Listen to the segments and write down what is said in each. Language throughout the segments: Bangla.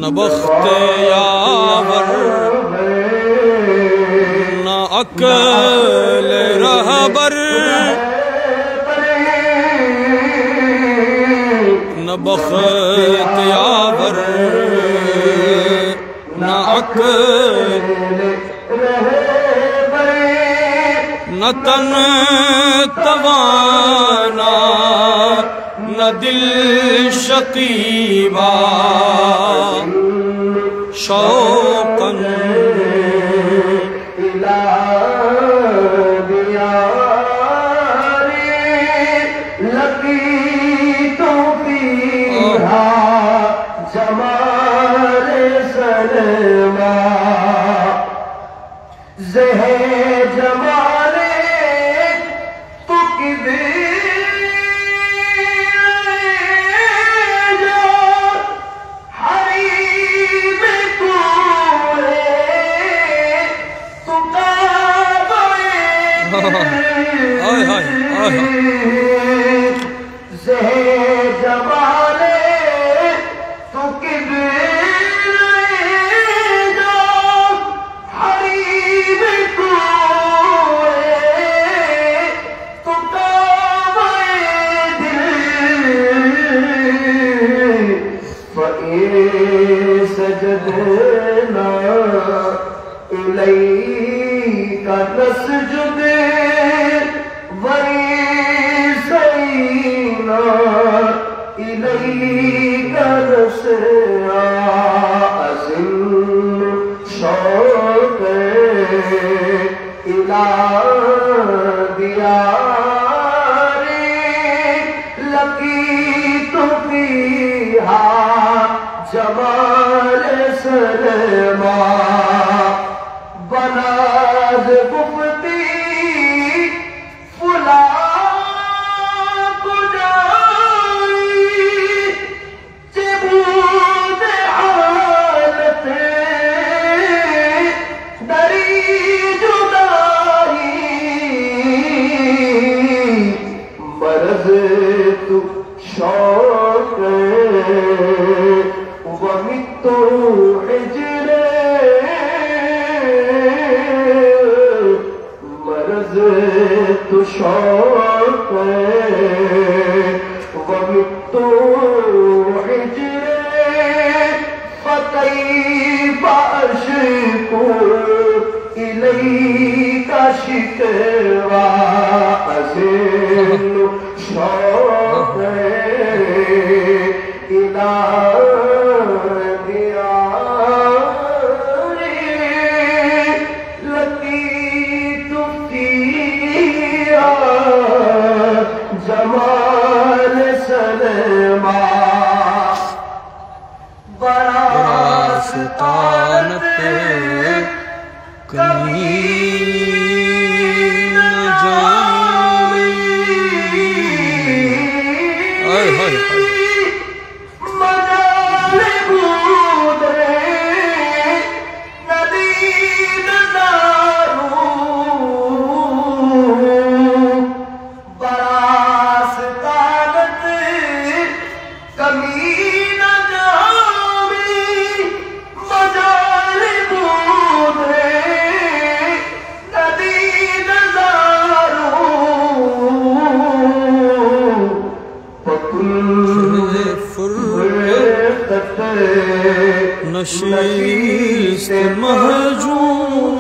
نہ بخت یاور نہ عقل رہبر، نہ بخت یاور نہ عقل نہ تن توانا نہ دل شکیبا شوقاً لقيت فيها جمال سلمى زہے جمال تو سجدنا إليك نسجد ورسينا إليك نسعى أزم شوقي إلى دياري لقيت فيها جمال سلمى بناز گفتی فلا کجائی چبود حالت دری جدائی مرض تو شوق ومت حجر مرض تو شوق شوق ومت حجر فكيف أشكو إليك شكوى أزل شوق إلى جمال سلما براستانت کمی نہ جائی آئے ہائے مجال بودرے ندید دارو نشیست محجوم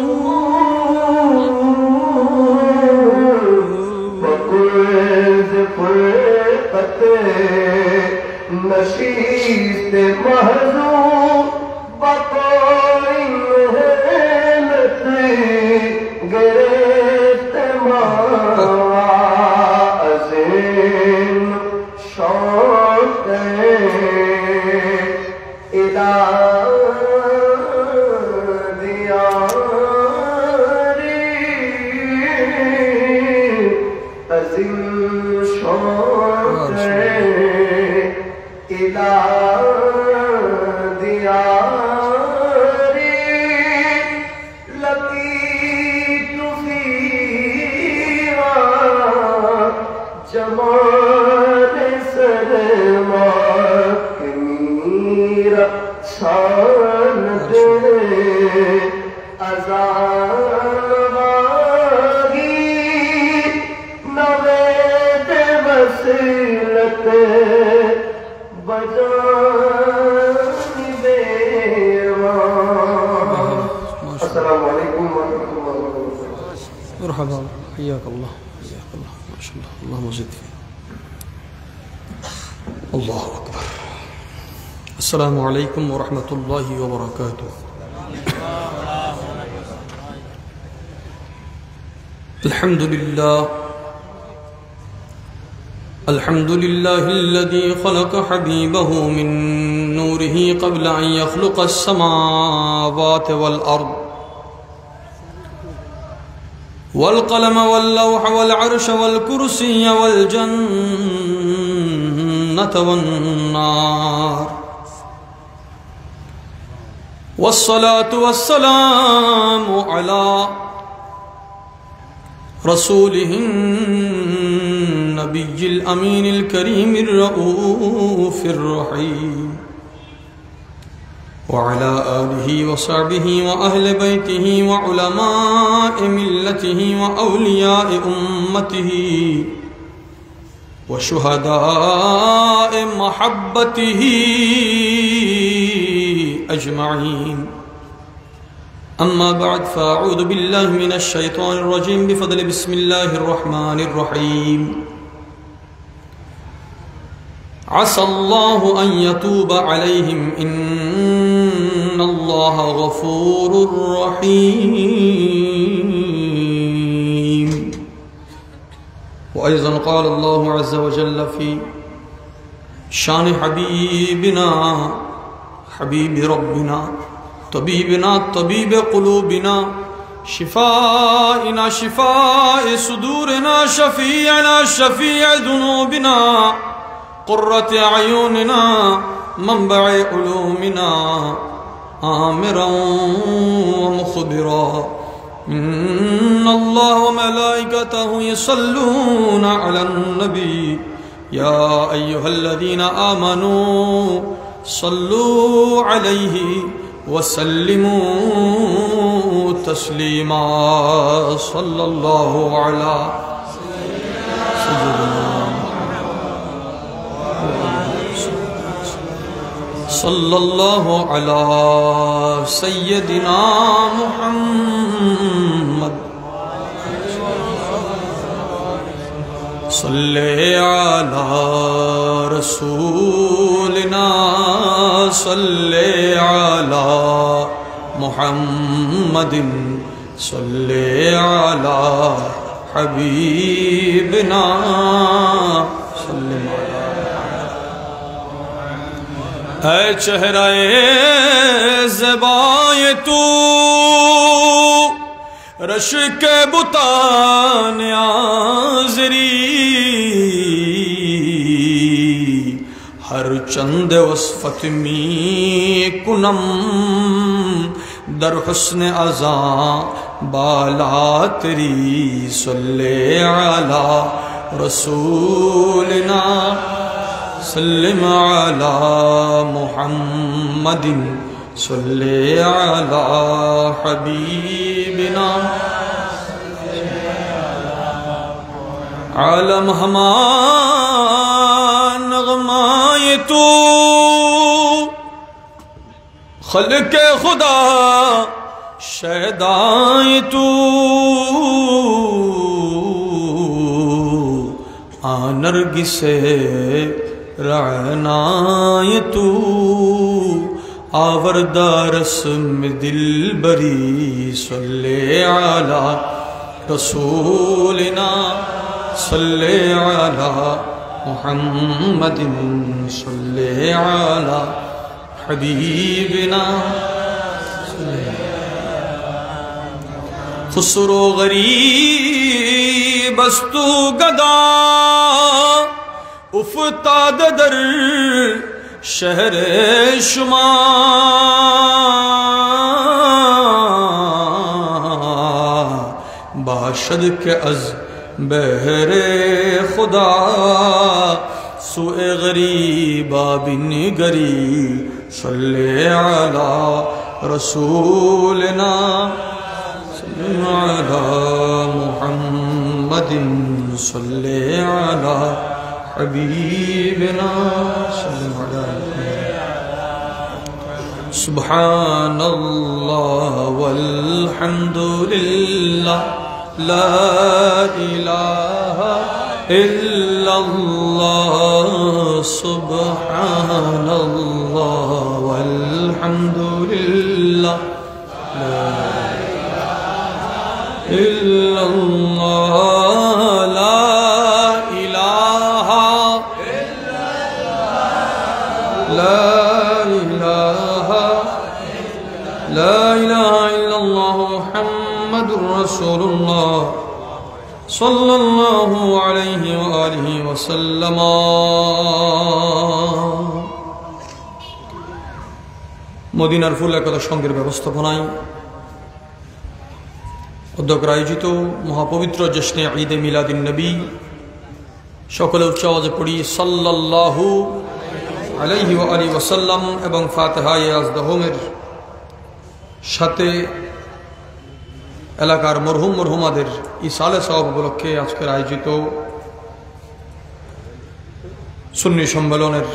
بقرد فرقت نشیست محجوم بقوی محلت گرفت معازن شوق الہ جمال سلما میرا سانت ازاغی نوید وسیلت بجانب السلام علیکم ورحمۃ اللہ وبرکاتہ. مرحبا حیاک اللہ ما شاء اللہ اللہم زد فی اللہ اکبر. السلام علیکم ورحمۃ اللہ وبرکاتہ. الحمد لله الذي خلق حبيبه من نوره قبل أن يخلق السماوات والأرض والقلم واللوح والعرش والكرسي والجنة والنار والصلاة والسلام على رسوله النبي الأمين الكريم الرؤوف الرحيم وعلى آله وصحبه وأهل بيته وعلماء ملته وأولياء أمته وشهداء محبته أجمعين. أما بعد فأعوذ بالله من الشيطان الرجيم بفضل بسم الله الرحمن الرحيم. عسى الله أن يتوب عليهم إن الله غفور رحيم. وأيضا قال الله عز وجل في شان حبيبنا حبيب ربنا طبيبنا طبيب قلوبنا شفائنا شفاء صدورنا شفيعنا شفيع ذنوبنا قرة عيوننا منبع علومنا آمرا ومخبرا إن الله وملائكته يصلون على النبي يا أيها الذين آمنوا صلوا عليه وسلموا تسليما صلى الله على صلی اللہ علی سیدنا محمد صلی علی رسولنا صلی علی محمد صلی علی حبیبنا صلی علی اے چہرہ زیبائے تو رشک بتان آزری ہر چند وصفت می کنم در حسن ازاں بالا تری صلی علی رسولنا سلم علی محمد صلی علی حبیبنا عالم ہمان نغمائے تو خلق خدا شیدائے تو آنرگس رعنائے تو آوردہ رسم دل بری صلی علی رسولنا صلی علی محمد صلی علی حبیبنا خسرو غریب استو گدا افتاد در شہر شما باشد کے از بہر خدا سوئے غریبا بن گری صلی علی رسولنا صلی علی محمد صلی علی حبیبنا صلی علی سبحان اللہ والحمد للہ لا الہ الا اللہ سبحان اللہ والحمد للہ لا الہ الا اللہ لا لا الہ الا اللہ محمد رسول اللہ صلی اللہ علیہ وآلہ وسلم মদিনার ফুল একতা সঙ্গের ব্যবস্থাপনায় অধ্যক্ষ আয়োজিত মহাপবিত্র জশ্নে ঈদে মিলাদুন নবী সকলে উচ্চ আওয়াজে পড়ি সাল্লাল্লাহু আলাইহি ওয়াআলিহি ওয়াসাল্লাম এবং ফাতিহায়ে আজদহমের সাথে এলাকার মরহুম মরহুমাদের ইসালে সওয়াব উপলক্ষে আজকের আয়োজিত সুন্নি সম্মেলনের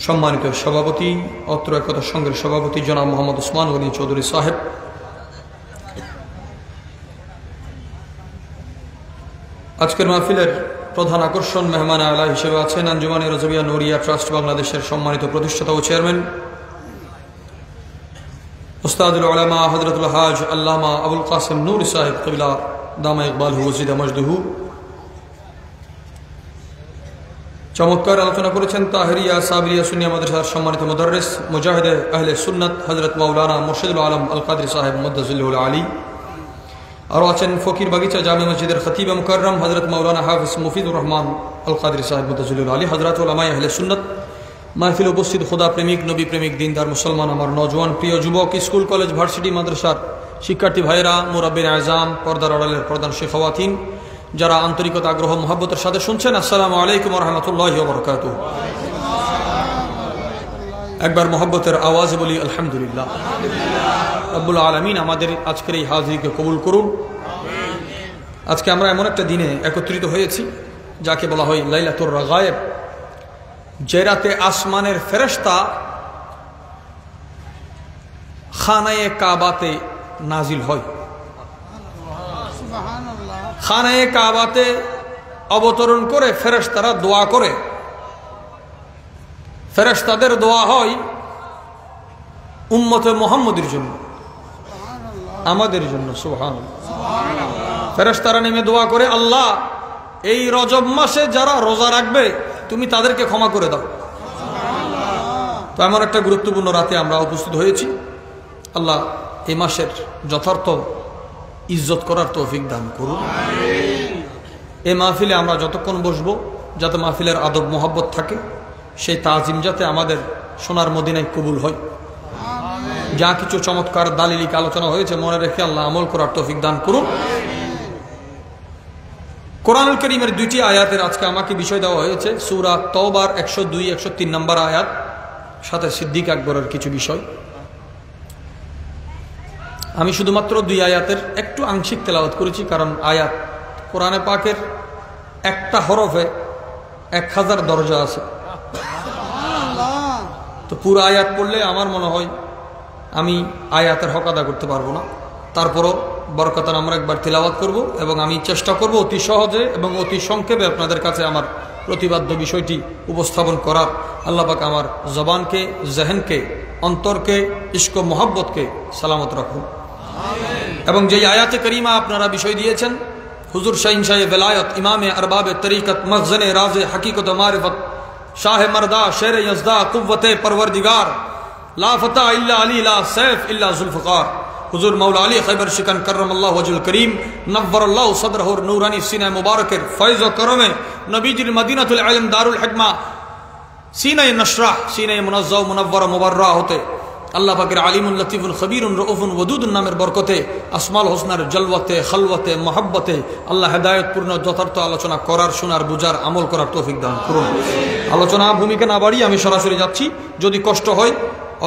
সম্মানিত সভাপতি অত্র একতা সংঘের সভাপতি জনাব মোহাম্মদ ওসমান গনি চৌধুরী সাহেব, আজকের মাহফিলের প্রধান আকর্ষণ মেহমান আলা হিসেবে আছেন আঞ্জুমানে রাজবিয়া নূরিয়া ট্রাস্ট বাংলাদেশের সম্মানিত প্রতিষ্ঠাতা ও চেয়ারম্যান উস্তাদুল উলামা হযরতুল হাজ আল্লামা আবুল কাসেম নূরি সাহেব কিবলা দামা ইকবালহু ওয়াজিদা মজদুহু। চমৎকার আলোচনা করেছেন তাহেরিয়া সাবরিয়া সুন্নিয়া মাদ্রাসার সম্মানিত মুদাররিস মুজাহিদে আহলে সুন্নাত হযরত মাওলানা মুর্শিদুল আলম আল কাদরি সাহেব মুদ্দাজিল্লুল আলী। আরও আছেন ফকির বাগিচা জামে মসজিদের খতিবে মুকাররম হযরত মাওলানা হাফিজ মুফিদুর রহমান আল কাদরি সাহেব মুদ্দাজিল্লুল আলী। হযরত উলামায়ে আহলে সুন্নাত মাহফিল উপস্থিত খোদা প্রেমিক নবী প্রেমিক দিনদার মুসলমান আমার নওজোয়ান প্রিয় যুবক স্কুল কলেজ ভার্সিটি মাদ্রাসার শিক্ষার্থী ভাইরা মুরাব্বিন আযম পর্দার আড়ালের প্রধান শেখাওয়াতিন যারা আন্তরিকতা আগ্রহ মহব্বতের সাথে শুনছেন, আসসালামু আলাইকুম ওয়া রাহমাতুল্লাহি ওয়া বারাকাতুহু। একবার মহব্বতের আওয়াজে বলি আলহামদুলিল্লাহ। রব্বুল আলামিন আমাদের আজকের এই হাজিরিকে কবুল করুন। আজকে আমরা এমন একটা দিনে একত্রিত হয়েছি যাকে বলা হয় লাইলাতুর রাগায়েব, যে রাতে আসমানের ফেরেশতা খানায়ে কাবাতে নাজিল হয়। খানায়ে কাবাতে অবতরণ করে ফেরেশতারা দোয়া করে। ফেরেশতাদের দোয়া হয় উম্মতে মুহাম্মদের জন্য, আমাদের জন্য। সুবহানাল্লাহ। ফেরেশতারা নেমে দোয়া করে, আল্লাহ এই রজব মাসে যারা রোজা রাখবে তুমি তাদেরকে ক্ষমা করে দাও। তো এমন একটা গুরুত্বপূর্ণ রাতে আমরা উপস্থিত হয়েছি। আল্লাহ এই মাসের যথার্থ ইজ্জত করার তৌফিক দান করুন। এই মাহফিলে আমরা যতক্ষণ বসবো যাতে মাহফিলের আদব মোহাব্বত থাকে, সেই তাজিম যাতে আমাদের সোনার মদিনায় কবুল হয়। যা কিছু চমৎকার দালিলিক আলোচনা হয়েছে মনে রেখে আল্লাহ আমল করার তৌফিক দান করুন। কোরআনুল কারীমের 2টি আয়াতের আজকে আমাকে বিষয় দেওয়া হয়েছে। সূরা তওবার 102, 103 নম্বর আয়াত, সাথে সিদ্দিক আকবরের কিছু বিষয়। আমি শুধুমাত্র 2 আয়াতের একটু আংশিক তেলাওয়াত করেছি, কারণ আয়াত কোরআনে পাকের একটা হরফে 1000 দরজা আছে। তো পুরো আয়াত পড়লে আমার মনে হয় আমি আয়াতের হক আদা করতে পারবো না। তারপরও বরকতান আমরা একবার তেলাওয়াত করব এবং আমি চেষ্টা করব অতি সহজে এবং অতি সংক্ষেপে আপনাদের কাছে আমার প্রতিবাদ্য বিষয়টি উপস্থাপন করার। আল্লাহ পাক আমার জবানকে, জেহেনকে, অন্তরকে, ইশক ও মোহাব্বতকে সালামত রাখুন। এবং যেই আয়াতে করিমা আপনারা বিষয় দিয়েছেন, হুজুর শাহিন শাহে বেলায়ত, ইমামে আরবাবে তরিকত, মখজনে রাজে হकीकत मारिफत, शाह मर्दा शेर यज़दा कुव्वते परवरदिगार, ला फता इल्ला अली ला सैफ इल्ला जुल्फ़कार, हुजूर मौला अली खैबर शिकन करमल्लाहु वजहुल करीम नव्वरल्लाहु सदरहु नूरानी सीना मुबारकेर फैज़ व करमे नबीजिर मदीनातुल इल्म दारुल हिकमा सीना नशरा सीना मुनज़्ज़ा मुनव्वर मुबर्रा होते আল্লাহ পাকের আলিমুল লতিফুল খবীরুন রউফুন ওয়াদুদুন নামের বরকতে, আসমাল হোসনার জলওয়াতে, খলওয়াতে, মহব্বতে আল্লাহ হেদায়েতপূর্ণ যথার্থ আলোচনা করার, শোনার, বুঝার, আমল করার তৌফিক দান করুন। আলোচনা ভূমিকা না বাড়িয়ে আমি সরাসরি যাচ্ছি। যদি কষ্ট হয়,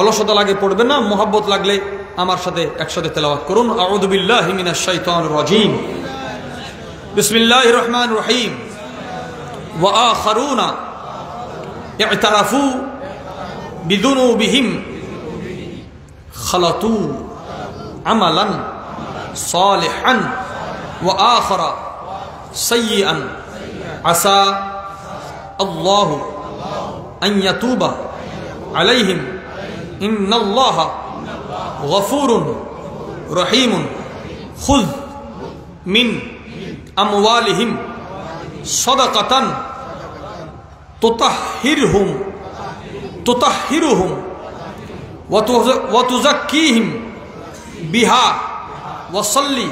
অলসতা লাগে পড়বেন না, মহব্বত লাগলে আমার সাথে একসাথে তেলাওয়াত করুন। আউযু বিল্লাহি মিনাশ শাইতানির রাজীম। বিসমিল্লাহির রহমানির রহিম। ওয়া আখারুনা ই'তারাফু বিযুনুবিহিম खलतू अमलन सालिहन व आखरा सय्यिअन असा अल्लाह अन यतूबा अलैहिम इन्नल्लाह गफूरुन रहीमुन खुज़ मिन अमवालिहिम सदक़तन तुतहिरुहुम वतुज़क्कीहिम बिहा वसल्ली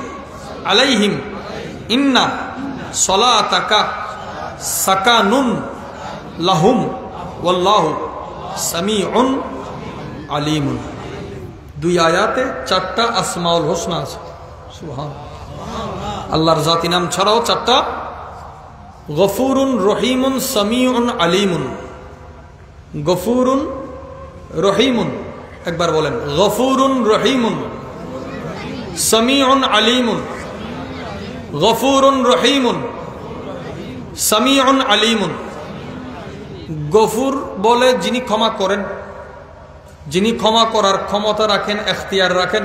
अलैहिम इन्ना सलातका सकानुन लहुम वल्लाहु समीउन अलीमुन। 2 आयाते 4টা আসমাউল হোসনা আছে। সুবহানাল্লাহ। আল্লাহর জাতি নাম ছাড়াও 4টা, গফুরুন, রহিমুন, সামিউন, আলিমুন। গফুরুন, রহিমুন, একবার বলেন, গফুরুন রহিমুন, সামিউন আলিমুন। গফুরুন রহিমুন, সামিউন আলিমুন। গফুর বলে যিনি ক্ষমা করেন, যিনি ক্ষমা করার ক্ষমতা রাখেন, এখতিয়ার রাখেন।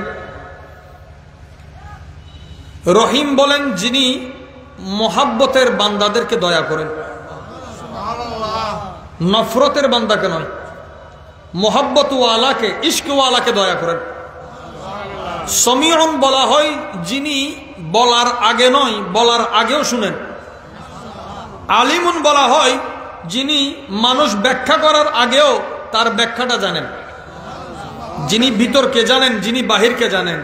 রহিম বলেন যিনি মোহাব্বতের বান্দাদেরকে দয়া করেন, নফরতের বান্দাকে নয়, মোহাব্বত ওয়ালাকে, ইশক ওয়ালাকে দয়া করেন। সামিউন বলা হয় যিনি বলার আগে নয়, বলার আগেও শুনেন। আলিমুন বলা হয় যিনি মানুষ ব্যাখ্যা করার আগেও তার ব্যাখ্যাটা জানেন, যিনি ভিতরকে জানেন, যিনি বাহিরকে জানেন,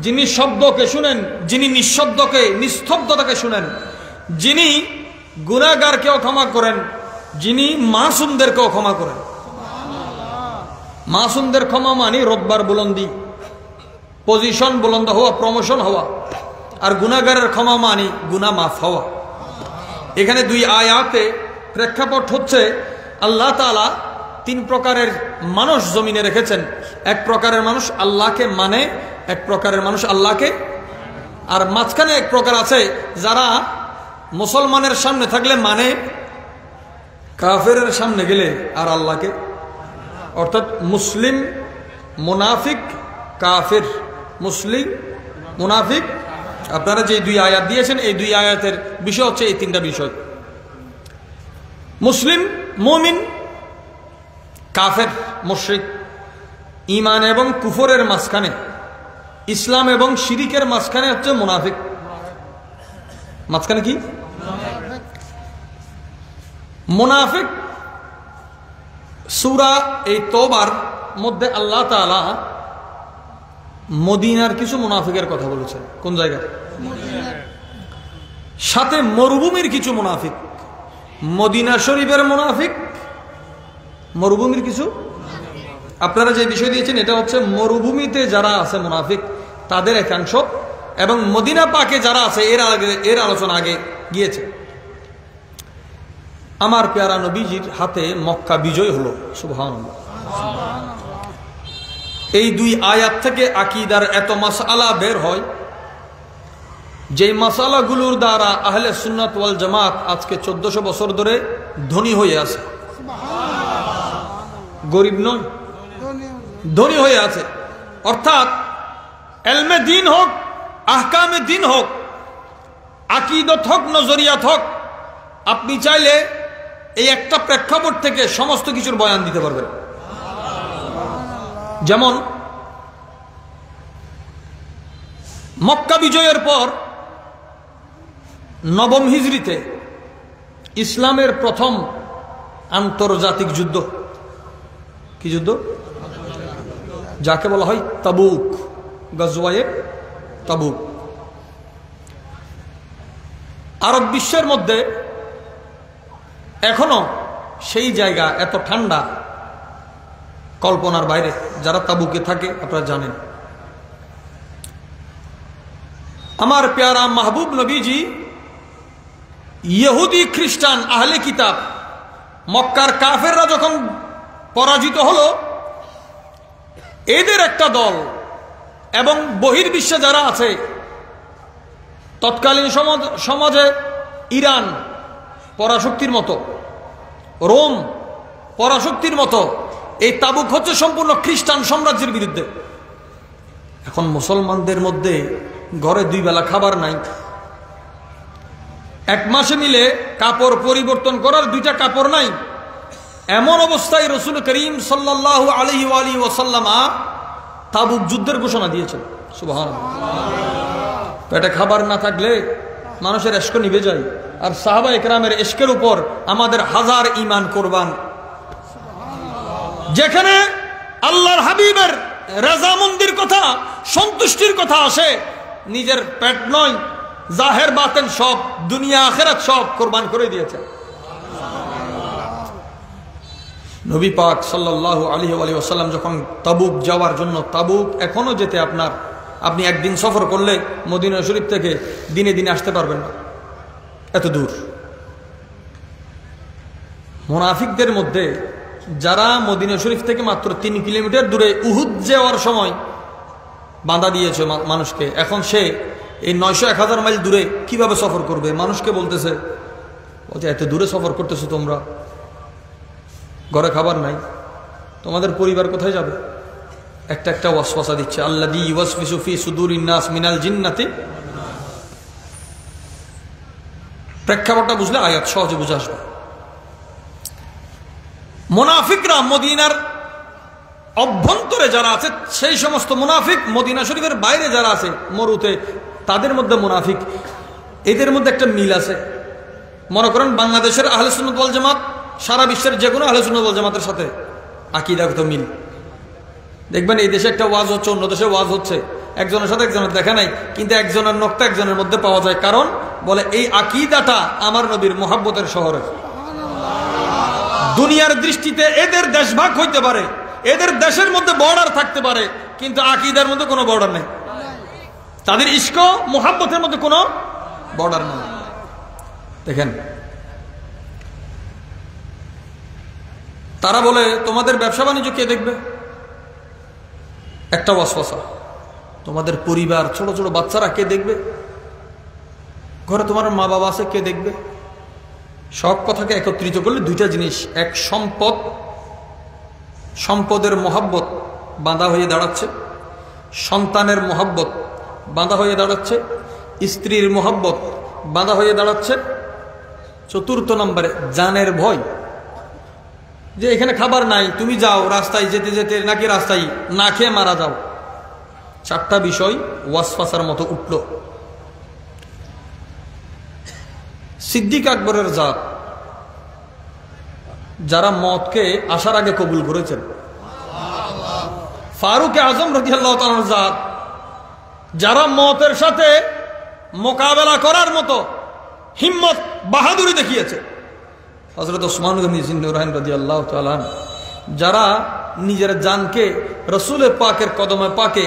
যিনি শব্দকে শুনেন, যিনি নিঃশব্দকে, নিস্তব্ধতাকে শুনেন, যিনি গুনাহগারকেও ক্ষমা করেন, যিনি মাসুমদেরকেও ক্ষমা করেন। মাসুমদের ক্ষমা মানে রব্বার বুলন্দি, পজিশন বুলন্দ হওয়া, প্রমোশন হওয়া। আর গুনাহগারের ক্ষমা মানে গুনাহ মাফ হওয়া। এখানে 2 আয়াতে প্রেক্ষাপট হচ্ছে আল্লাহ তাআলা 3 প্রকারের মানুষ জমিনে রেখেছেন। এক প্রকারের মানুষ আল্লাহকে মানে, এক প্রকারের মানুষ আল্লাহকে, আর মাঝখানে এক প্রকার আছে যারা মুসলমানের সামনে থাকলে মানে, কাফেরের সামনে গেলে আর আল্লাহকে। অর্থাৎ মুসলিম, মুনাফিক কাফের, মুসলিম, মুনাফিক। আপনারা যে দুই আয়াত দিয়েছেন এই দুই আয়াতের বিষয় হচ্ছে এই তিনটা বিষয়। মুসলিম, মুমিন, কাফের, মুশরিক। ঈমান এবং কুফরের মাঝখানে, ইসলাম এবং শিরিকের মাঝখানে হচ্ছে মুনাফিক। মাঝখানে কি? মুনাফিক। সূরা এই তওবার মধ্যে আল্লাহ তাআলা মদিনার কিছু মুনাফিকের কথা বলেছেন। কোন জায়গায়? সাথে মরুভূমির কিছু মুনাফিক। মদিনা শরীফের মুনাফিক, মরুভূমির কিছু। আপনারা যে বিষয় দিয়েছেন এটা হচ্ছে মরুভূমিতে যারা আছে মুনাফিক তাদের একাংশ, এবং মদিনা পাকে যারা আছে এর আলোচনা আগে গিয়েছে। আমার পেয়ারা নবীজির হাতে মক্কা বিজয় হলো, সুবহানাল্লাহ। এই দুই আয়াত থেকে আকীদার এত মাসআলা বের হয়, যে মাসআলাগুলোর দ্বারা আহলে সুন্নাত ওয়াল জামাত আজকে 1400 বছর ধরে ধনী হয়ে আছে। গরিব নয়, ধনী হয়ে আছে। অর্থাৎ এলমে দিন হোক, আহকামে দিন হোক, আকীদত হোক, নজরিয়াত হোক, আপনি চাইলে এই একটা প্রেক্ষাপট থেকে সমস্ত কিছুর বয়ান দিতে পারবেন। যেমন মক্কা বিজয়ের পর নবম হিজরিতে ইসলামের প্রথম আন্তর্জাতিক যুদ্ধ, কি যুদ্ধ? যাকে বলা হয় তাবুক, গজওয়ায়ে তাবুক। আরব বিশ্বের মধ্যে এখনো সেই জায়গা এত ঠান্ডা, কল্পনার বাইরে। যারা তাবুকে থাকে আপনারা জানেন। আমার প্যারা মাহবুব নবীজি ইহুদি, খ্রিস্টান, আহলে কিতাব, মক্কার কাফেররা যখন পরাজিত হলো, এদের একটা দল এবং বহির্বিশ্বে যারা আছে, তৎকালীন সমাজে ইরান পরাশক্তির মতো, রোম পরাশক্তির মতো, এই তাবুক হচ্ছে সম্পূর্ণ খ্রিস্টান সাম্রাজ্যের বিরুদ্ধে। এখন মুসলমানদের মধ্যে ঘরে 2 বেলা খাবার নাই, 1 মাসে মিলে কাপড় পরিবর্তন করার 2টা কাপড় নাই। এমন অবস্থায় রাসূল করিম সাল্লাল্লাহু আলাইহি ওয়াসাল্লাম তাবুক যুদ্ধের ঘোষণা দিয়েছেন। সুবহানাল্লাহ। পেটে খাবার না থাকলে মানুষের ইশক নিভে যায়, আর সাহাবায়ে কেরামের ইশকের উপর আমাদের 1000 ঈমান কুরবান। যেখানে আল্লাহর হাবিবের রাজামন্দির কথা, সন্তুষ্টির কথা আসে, নিজের পেট নয়, জাহের বাতেন সব, দুনিয়া আখিরাত সব কুরবান করে দিয়েছে। নবী পাক সাল্লাল্লাহু আলাইহি ওয়াসাল্লাম যখন তাবুক যাওয়ার জন্য, তাবুক এখনো যেতে আপনি একদিন সফর করলে মদিনা শরীফ থেকে দিনে দিনে আসতে পারবেন না, এত দূর। মুনাফিকদের মধ্যে যারা মদিনা শরীফ থেকে মাত্র 3 কিলোমিটার দূরে উহুদ যাওয়ার সময় বাধা দিয়েছে মানুষকে, এখন সে এই 900-1000 মাইল দূরে কিভাবে সফর করবে? মানুষকে বলছে এত দূরে সফর করতেছো তোমরা, ঘরে খাবার নাই, তোমাদের পরিবার কোথায় যাবে? একটা ওয়াসওয়াসা দিচ্ছে, আল্লাযী ইউওয়াসওয়িসু ফি সুদুরিন নাস মিনাল জিন্নাতি। প্রেক্ষাপটটা বুঝলে আয়াত সহজে বুঝে আসবে। মুনাফিকরা মদিনার অভ্যন্তরে যারা আছে, সেই সমস্ত মুনাফিক, মদিনা শরীফের বাইরে যারা আছে মরুতে, তাদের মধ্যে মুনাফিক, এদের মধ্যে একটা মিল আছে। মনে করেন বাংলাদেশের আহলে সুন্নাত ওয়াল জামাত সারা বিশ্বের যে কোনো আহলে সুন্নাত ওয়াল জামাতের সাথে আকীদাগত মিল। দেখবেন এই দেশে একটা ওয়াজ হচ্ছে, অন্য দেশে ওয়াজ হচ্ছে, একজনের সাথে একজনের দেখা নাই, কিন্তু একজনের নক্তা একজনের মধ্যে পাওয়া যায়। কারণ বলে এই আকীদাটা আমার নবীর মুহাব্বতের শহরে। দুনিয়ার দৃষ্টিতে এদের দেশভাগ হইতে পারে, এদের দেশের মধ্যে বর্ডার থাকতে পারে, কিন্তু আকীদার মধ্যে কোনো বর্ডার নেই। তাদের ইশক মুহাব্বতের মধ্যে কোনো বর্ডার নেই। দেখেন, তারা বলে তোমাদের ব্যবসা বাণিজ্য কে দেখবে? একটা ওয়াসওয়াসা। তোমাদের পরিবার, ছোট ছোট বাচ্চারা কে দেখবে? ঘরে তোমার মা বাবা আছে, কে দেখবে? সব কথাকে একত্রিত করলে 2টা জিনিস, এক সম্পদ, সম্পদের মহাব্বত বাঁধা হয়ে দাঁড়াচ্ছে, সন্তানের মোহাব্বত বাঁধা হয়ে দাঁড়াচ্ছে, স্ত্রীর মোহাব্বত বাঁধা হয়ে দাঁড়াচ্ছে। চতুর্থ নম্বরে জানের ভয়, যে এখানে খাবার নাই, তুমি যাও, রাস্তায় যেতে যেতে নাকি রাস্তায় না খেয়ে মারা যাও। চারটা বিষয় ওয়াসফাসার মতো উঠল। সিদ্দিক আকবরের জাত, যারা মতকে আসার আগে কবুল করেছেন। ফারুক আজম রাদিয়াল্লাহু তাআলার জাত, যারা মতের সাথে মোকাবেলা করার মতো হিম্মত বাহাদুরি দেখিয়েছে। হযরত ওসমান গনি জিন্নুরাইন রাদিয়াল্লাহু তাআলা, যারা নিজের জানকে রাসূলের পাকের কদমে পাকে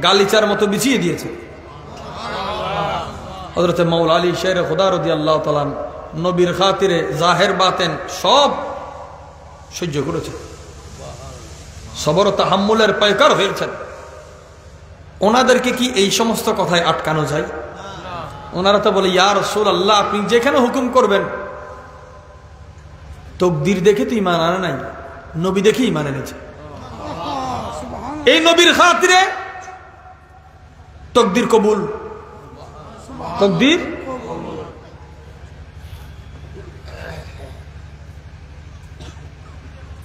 গালিচার মতো বিছিয়ে দিয়েছে। হযরত মাওলা আলী শের খুদা রাদিয়াল্লাহু তাআলা নবীর খাতিরে জাহের বাতেন সব সহ্য করেছে, সবর ও তাহাম্মুলের পাইকার হয়েছেন। ওনাদেরকে কি এই সমস্ত কথায় আটকানো যায়? ওনারা তো বলে, ইয়া রাসূলুল্লাহ, আপনি যেখানে হুকুম করবেন। তকদির দেখে তো ঈমান আনে নাই, নবী দেখে ঈমান এনেছে। এই নবীর খাতিরে তকদির কবুল, তকদির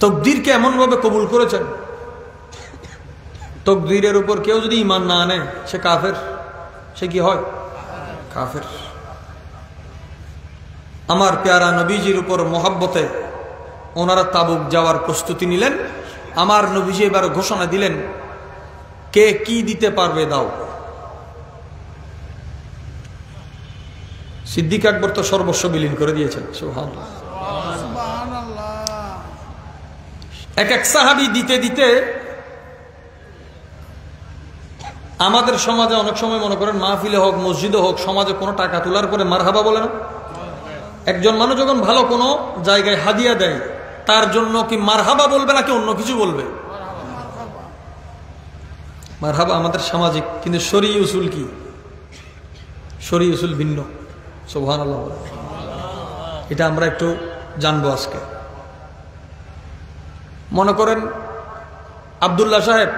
তকদিরকে এমন ভাবে কবুল করেছেন, তকদিরের উপর কেউ যদি ঈমান না আনে সে কাফের। সে কি হয়? কাফের। আমার প্যারা নবীজির উপর মোহাব্বতে ওনারা তাবুক যাওয়ার প্রস্তুতি নিলেন। আমার নবীজি এবার ঘোষণা দিলেন, কে কি দিতে পারবে দাও। সিদ্দিক আকবর তো সর্বস্ব বিলীন করে দিয়েছেন। সুবহানাল্লাহ। এক এক সাহাবী দিতে দিতে আমাদের সমাজে অনেক সময় মনে করেন মাহফিলে হোক, মসজিদে হোক, সমাজে কোনো টাকা তোলার পরে মারহাবা বলে না। একজন মানুষ যখন ভালো কোনো জায়গায় হাদিয়া দেয়, তার জন্য কি মারহাবা বলবে নাকি অন্য কিছু বলবে? মারহাবা আমাদের সামাজিক, কিন্তু শরঈ উসুল কি? শরঈ উসুল ভিন্ন। সুবহানাল্লাহ। এটা আমরা একটু জানবো আজকে। মনে করেন আব্দুল্লাহ সাহেব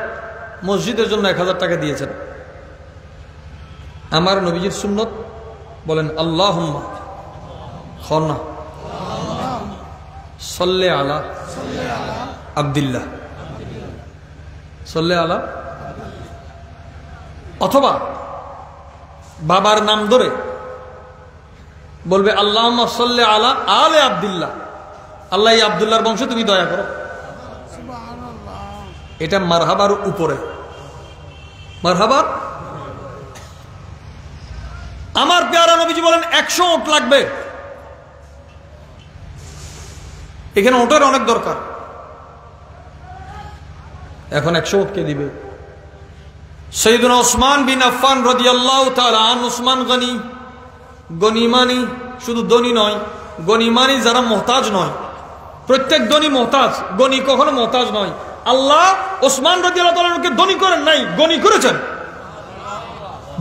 মসজিদের জন্য 1000 টাকা দিয়েছেন। আমার নবীজির সুন্নত বলেন, আল্লাহুম্মা খনা সাল্লি আলা আব্দুল্লাহ, সাল্লি আলা। অথবা বাবার নাম ধরে বলবে, আল্লাহুম্মা সাল্লি আলা আলে আব্দুল্লাহ, আল্লাহ এই আব্দুল্লাহর বংশ তুমি দয়া করো। এটা মারহাবার উপরে, মারহাবার। আমার প্যারা নবীজি বলেন 100 ওট লাগবে। এখানে ওটের অনেক দরকার। এখন 100 ওট কে দিবে? সাইয়েদুনা ওসমান বিন আফফান রাদিয়াল্লাহু তাআলা আন। ওসমান গনি, গনিমানি, শুধু ধনী নয়, গনিমানি যারা মুহতাজ নয়। প্রত্যেক ধনী মুহতাজ, গনি কখনো মুহতাজ নয়। আল্লাহ ওসমান রাদিয়াল্লাহু তাআলাকে ধনী করেন নাই, গনি করেছেন,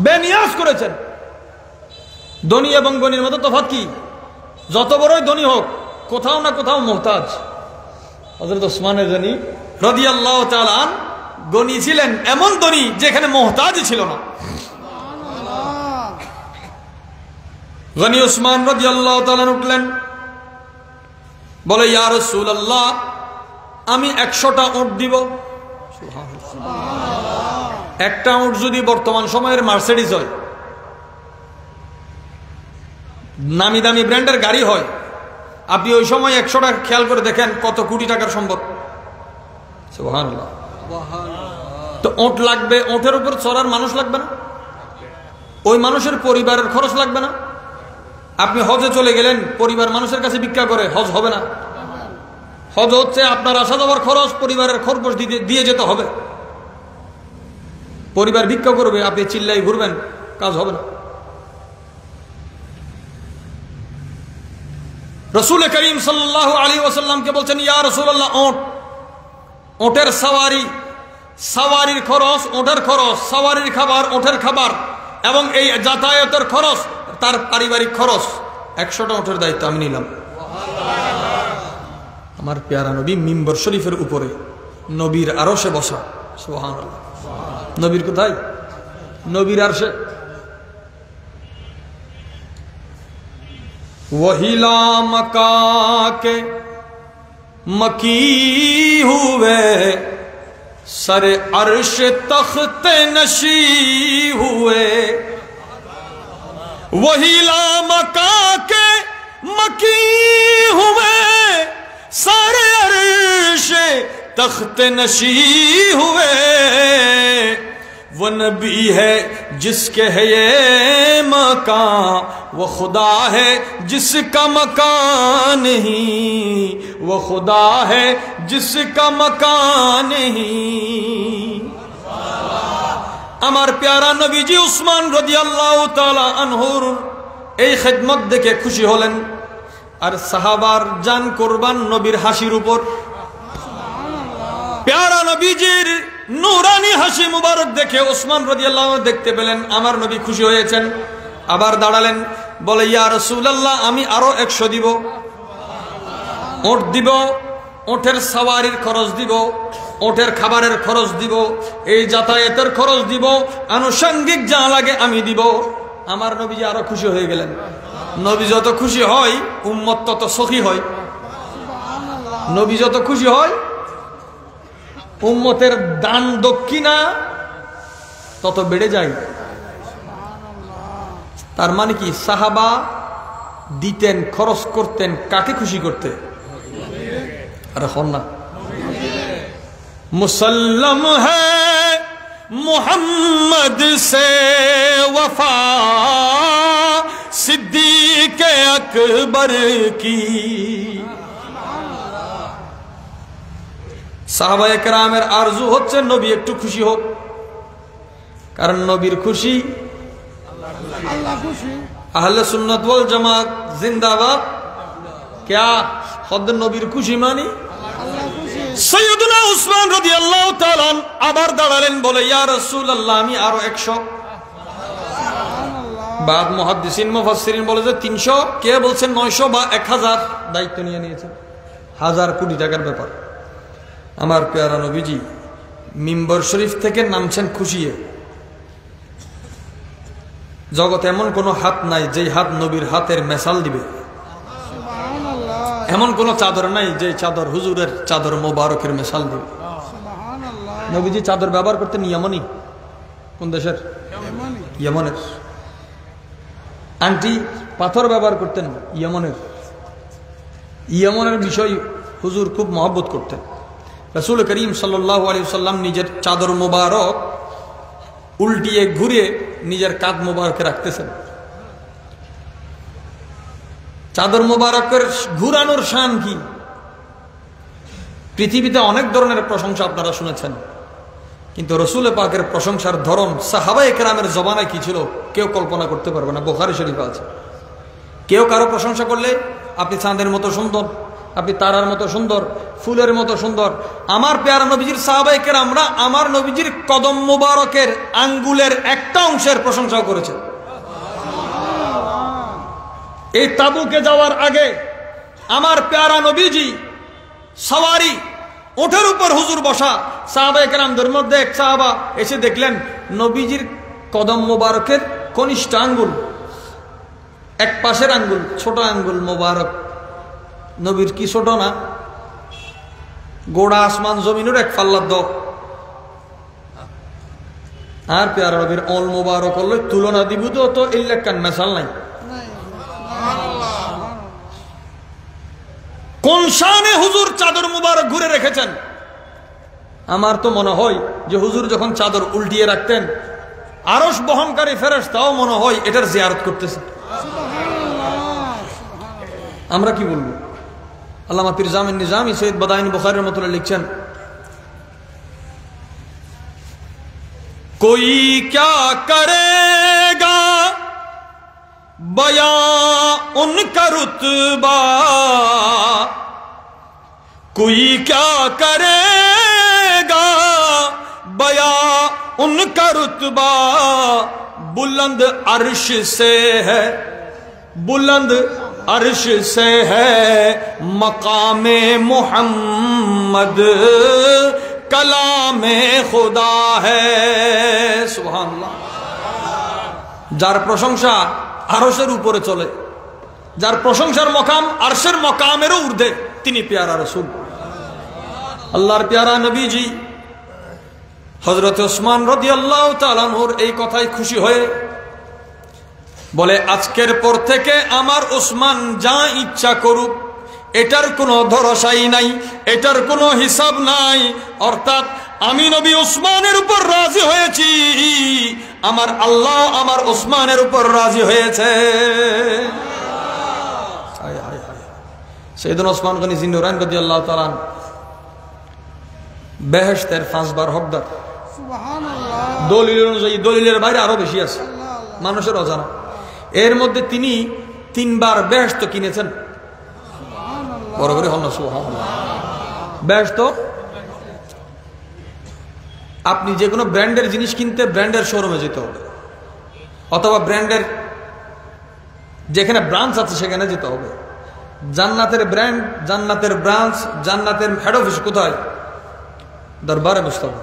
বেনিয়াজ করেছেন। ধনী এবং গনির মধ্যে তফাৎ কি? যত বড়ই ধনী হোক, কোথাও না কোথাও মুহতাজ। হযরত ওসমান গনি রাদিয়াল্লাহু তাআলা গনি ছিলেন, এমন ধনী যেখানে মুহতাজই ছিল না। গনি ওসমান রাদিয়াল্লাহু তাআলা উঠলেন, বলে, ইয়া রাসূলুল্লাহ, আমি 100টা উট দিব। একটা উট যদি বর্তমান সময়ের মার্সিডিজ হয়, নামি দামি ব্র্যান্ডের গাড়ি হয়, আপনি ওই সময় 100টা খেয়াল করে দেখেন কত কোটি টাকার সম্পদ। সুবহানাল্লাহ। তো উট লাগবে, উটের উপর চড়ার মানুষ লাগবে না? ওই মানুষের পরিবারের খরচ লাগবে না? আপনি হজে চলে গেলেন, পরিবার মানুষের কাছে ভিক্ষা করে, হজ হবে না। হজ হচ্ছে আপনার আসা যাওয়ার খরচ, পরিবারের খরচ দিয়ে যেতে হবে। পরিবার ভিক্ষা করবে, আপনি চিল্লাই ঘুরবেন, কাজ হবে না। রাসূল করিম সাল্লাল্লাহু আলাইহি ওয়াসাল্লামকে বলছেন, ইয়া রাসূলুল্লাহ, ওট, ওটের সওয়ারি, সওয়ারির খরচ, ওটের খরচ, সওয়ারির খাবার, ওটের খাবার, এবং এই যাতায়াতের খরচ, তার পারিবারিক খরচ, 100টা ওটের দায়িত্ব আমি নিলাম। আমার প্যারা নবী মিম্বর শরীফের উপরে নবীর আরশে বসা। সুবহানাল্লাহ। নবীর কোথায়? নবীর আরশে। वहीला मका के मकी हुए सर अर्श तख्त नशी हुए। वहीला मका के मकी हुए सर अर्श तख्त नशी हुए। वो नबी है जिसके है ये मकान, वो खुदा है जिसका मकान नहीं, वो खुदा है जिसका मकान नहीं। আমার প্যারা নবীজি উসমান রাদিয়াল্লাহু তাআলা আনহুর এই খিদমত দেখে খুশি হলেন, আর সাহাবার জান কুরবান নবীর হাসির উপর। প্যারা নবীজির নূরানি হাসি মুবারক দেখে ওসমান রাদিয়াল্লাহু আনহু দেখতে পেলেন আমার নবী খুশি হয়েছেন। আবার দাঁড়ালেন, বলে ইয়া রাসূলুল্লাহ আমি আরো 100 দিব, ওট দিব, ওটের সাওয়ারির খরচ দিব, ওটের খাবারের খরচ দিব, এই যাতায়াতের খরচ দিব, আনুষঙ্গিক যা লাগে আমি দিব। আমার নবীজি আরো খুশি হয়ে গেলেন। নবী যত খুশি হয় উম্মত তত সুখী হয়। নবী যত খুশি হয় উম্মতের দান দক্ষিণা তত বেড়ে যায়। তার মানে কি, সাহাবা দিতেন, খরচ করতেন কাকে খুশি করতে? আরে হন না, মুসল্লম হ্যায় মুহাম্মদ সে ওয়ফা সিদ্দিক আকবর কি। সাহাবায়ে কেরামের আরজু হচ্ছে নবী একটু খুশি হোক, কারণ নবীর খুশি আল্লাহ খুশি। আহলে সুন্নাত ওয়াল জামাত জিন্দাবাদ। क्या खुद নবীর খুশি মানে আল্লাহ খুশি। সাইয়্যিদুনা উসমান রাদিয়াল্লাহু তাআলা আবার দাঁড়ালেন, বলে ইয়া রাসূলুল্লাহ আমি আরো 100। বাদ মুহাদ্দিসিন মুফাসসিরিন বলে যে 300, কে বলছেন 900 বা 1000, দায়িত্ব নিয়ে নিয়েছেন। 1000 কোটি টাকার ব্যাপার। আমার প্যারা নবীজি মিম্বর শরীফ থেকে নামছেন খুশিয়ে। জগতে এমন কোন হাত নাই যে হাত নবীর হাতের মেসাল দিবে। এমন কোন চাদর নাই যে চাদর হুজুরের চাদর মোবারকের মেসাল দিবে। নবীজি চাদর ব্যবহার করতেন ইয়ামানি। কোন দেশের? ইয়ামানের। আন্টি পাথর ব্যবহার করতেন ইয়ামানের। ইয়ামানের বিষয় হুজুর খুব মহব্বত করতেন। রাসূল করিম সাল্লাল্লাহু আলাইহি ওয়াসাল্লাম নিজের চাদর মোবারক উল্টিয়ে ঘুরিয়ে নিজের কাঁধ মোবারকে রাখতেছেন। চাদর মোবারকের ঘুরানোর শান কি? পৃথিবীতে অনেক ধরনের প্রশংসা আপনারা শুনেছেন, কিন্তু রসুল পাকের প্রশংসার ধরন সাহাবায়ে কেরামের জমানায় কি ছিল কেউ কল্পনা করতে পারবে না। বুখারী শরীফে আছে, কেউ কারো প্রশংসা করলে আপনি চাঁদের মতো সুন্দর, আপনি তারার মতো সুন্দর, ফুলের মতো সুন্দর। আমার প্যারা নবীজির সাহাবায়ে কেরামরা আমার নবীজির কদম মোবারকের আঙ্গুলের একটা অংশের প্রশংসাও করেছে। এই তাবুকে যাওয়ার আগে আমার প্যারা নবীজি সওয়ারি ওঠের উপর হুজুর বসা, সাহাবায়ে কেরামদের মধ্যে এক সাহাবা এসে দেখলেন নবীজির কদম মোবারকের কনিষ্ঠ আঙ্গুল, এক পাশের আঙ্গুল, ছোট আঙ্গুল মোবারক। নবীর কি ছোট না? গোড়া আসমান জমিনের এক পাল্লার দ। আর প্যারা নবীর অল মোবারক হল তুলনা দিব তো ইল্লাকান মেসাল নাই। কোন শানে হুজুর চাদর মুবারক ঘুরে রেখেছেন? আমার তো মনে হয় যে হুজুর যখন চাদর উল্টিয়ে রাখতেন আরশ বহনকারী ফেরেশতাও মনে হয় এটার জিয়ারত করতেছে। আমরা কি বলবো? আল্লামা পীর জামিন নিজামী সৈয়দ বাদাইন বুখারী রাহমাতুল্লাহ লিখছেন, कोई क्या करेगा बयां उनका रुतबा, कोई क्या करेगा बयां उनका रुतबा, बुलंद अर्श से है, बुलंद अर्श से है मकामे मोहम्मद, কালামে খুদা হ্যায়। সুবহানাল্লাহ। যার প্রশংসা আরশের উপরে চলে, যার প্রশংসার মকাম আরশের মকামেরও ঊর্ধ্বে, তিনি পেয়ারা রাসূল, আল্লাহর পেয়ারা নবীজি হযরত ওসমান রাদিয়াল্লাহু তাআলা আনহুর এই কথায় খুশি হয়ে বলে, আজকের পর থেকে আমার ওসমান যা ইচ্ছা করুক, এটার কোনো ভরসাই নাই, এটার কোনো হিসাব নাই। অর্থাৎ আমি নবী ওসমানের উপর রাজি হয়েছি, আমার আল্লাহ আমার ওসমানের উপর রাজি হয়েছে। সাইয়েদনা ওসমান গনি জিন্নুরাইন রাদিয়াল্লাহু তাআলা বেহেশতের 5 বার হকদার। সুবহানাল্লাহ। দলিল অনুযায়ী, দলিলের বাইরে আরো বেশি আছে, মানুষের অজানা। এর মধ্যে তিনি 3 বার বেহেশত কিনেছেন। বড় করে হল না সুবহানাল্লাহ। বেহেশত, আপনি যে কোনো ব্র্যান্ডের জিনিস কিনতে ব্র্যান্ডের শোরুমে যেতে হবে, অথবা ব্র্যান্ডের যেখানে ব্রাঞ্চ আছে সেখানে যেতে হবে। জান্নাতের ব্র্যান্ড, জান্নাতের ব্রাঞ্চ, জান্নাতের হেড অফিস কোথায়? দরবারে মুস্তাফা।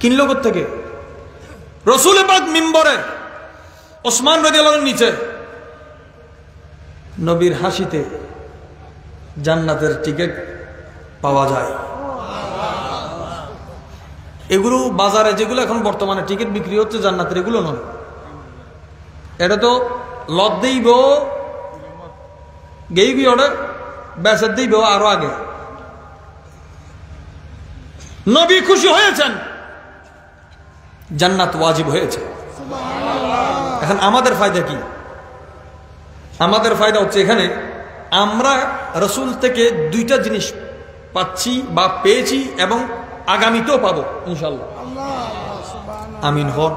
কিনলো কোত্থেকে? রাসূল পাক মিম্বরে ওসমান রাদিয়াল্লাহু আনহুর নিচে নবীর হাসিতে জান্নাতের টিকিট পাওয়া যায়। এগুলো বাজারে যেগুলো এখন বর্তমানে টিকিট বিক্রি হচ্ছে জান্নাতের, এগুলো নয়। এটা তো লত দেইব গেই গিয়ে অর্ডার বেচার দেইব আরো আগে। নবী খুশি হয়েছেন, জান্নাত ওয়াজিব হয়েছে। এখন আমাদের ফায়দা কি? আমাদের ফায়দা হচ্ছে এখানে আমরা রাসূল থেকে 2টা জিনিস পাচ্ছি বা পেয়েছি এবং আগামীতেও পাবো ইনশাআল্লাহ। আমিন হন।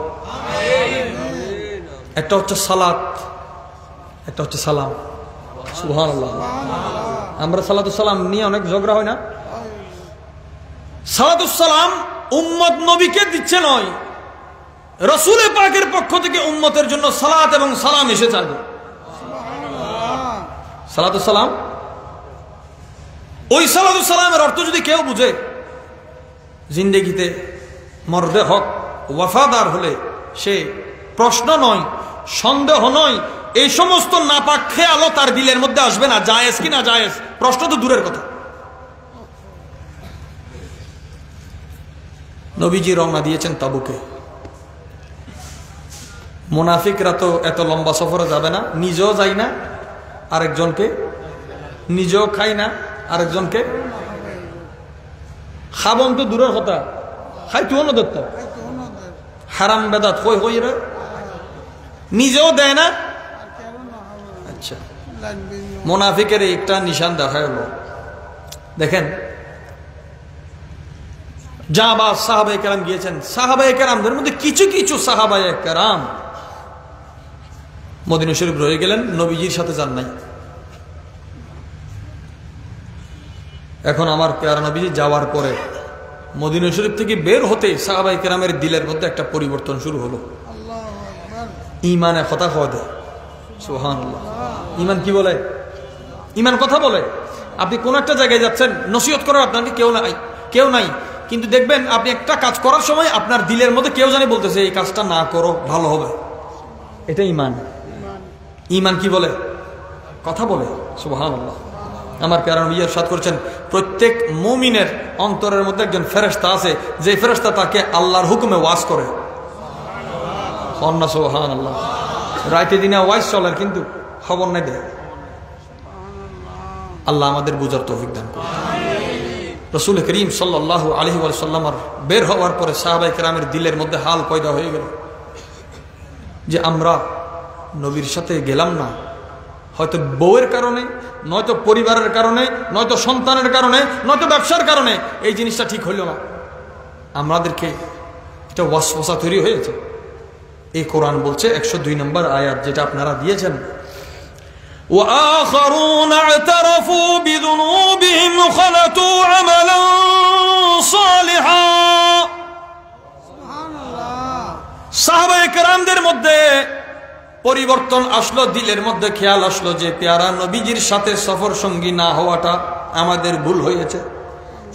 একটা হচ্ছে সালাত, একটা হচ্ছে সালাম। সুবহানাল্লাহ। আমরা সালাতুস সালাম নিয়ে অনেক ঝগড়া হয় না? সালাতুস সালাম উম্মত নবীকে দিচ্ছে নয়, রাসূল পাকের পক্ষ থেকে উম্মতের জন্য সালাত এবং সালাম এসেছে আগে। সালাতুস সালাম, ওই সালাতুস সালামের অর্থ যদি কেউ বুঝে, জিন্দেগিতে মর্দে হক ওয়াফাদার হলে সে প্রশ্ন নয়, সন্দেহ নয়, এই সমস্ত নাপাক খেয়ালও তার দিলের মধ্যে আসবে না। জায়েজ কি না জায়েজ, প্রশ্ন তো দূরের কথা। নবীজি রওনা দিয়েছেন তাবুকে। মুনাফিকরা তো এত লম্বা সফরে যাবে না, নিজেও যায় না, আরেকজনকে, নিজেও খাই না, আরেকজনকে খাবন তো দূরের কথা, খাই তুই অন্য দত্ত হারাম বেদাত হই হই রে, নিজেও দেয় না। আচ্ছা, মুনাফিকের একটা নিশান দেখা হলো। দেখেন, জাবাজ সাহাবায়ে কেরাম গিয়েছেন, সাহাবায়ে কেরামদের মধ্যে কিছু কিছু সাহাবায়ে কেরাম মদিনা শরীফ রয়ে গেলেন, নবীজির সাথে যান নাই। এখন আমার পেয়ারা নবীজি যাওয়ার পরে মদিনা শরীফ থেকে বের হতে সাহাবায়ে কেরামের দিলের মধ্যে একটা পরিবর্তন শুরু হলো। ইমানে কথা কওয়া দেয়। সুবহানাল্লাহ। ইমান কি বলে? ইমান কথা বলে। আপনি কোন একটা জায়গায় যাচ্ছেন, নসিহত করার আপনাকে কেউ নাই, কিন্তু দেখবেন আপনি একটা কাজ করার সময় আপনার দিলের মধ্যে কেউ জানে বলতেছে এই কাজটা না করো, ভালো হবে। এটা ইমান। ইমান কি বলে? কথা বলে। সুবহানাল্লাহ। আমার প্যারা নবী ইরশাদ করেছেন, প্রত্যেক মুমিনের অন্তরের মধ্যে একজন ফেরেশতা আছে, যে ফেরেশতা তাকে আল্লাহর হুকুমে ওয়াজ করে। সুবহানাল্লাহ। রাতে দিনে ওয়াজ চলে কিন্তু খবর নাই দেয়। আল্লাহ আমাদের বুঝার তৌফিক দান করুন। রাসূল করিম সাল্লাল্লাহু আলাইহি ওয়াসাল্লাম বের হওয়ার পরে সাহাবায়ে কেরামের দিলের মধ্যে হাল পয়দা হয়ে গেল যে আমরা নবীর সাথে গেলাম না, হয়তো বউয়ের কারণে, নয়তো পরিবারের কারণে, নয়তো সন্তানের কারণে, নয়তো ব্যবসার কারণে এই জিনিসটা ঠিক হইল না। আমাদেরকে এটা ওয়াসওয়াসা তৈরি হয়েছে। এই কোরআন বলছে 102 নম্বর আয়াত, যেটা আপনারা দিয়েছেন, وآخرون اعترفوا بذنوبهم خلطوا عملا صالحا। সাহাবায়ে কেরামদের মধ্যে পরিবর্তন আসলো, দিলের মধ্যে খেয়াল আসলো যে পেয়ারা নবীজির সাথে সফর সঙ্গী না হওয়াটা আমাদের ভুল হয়েছে।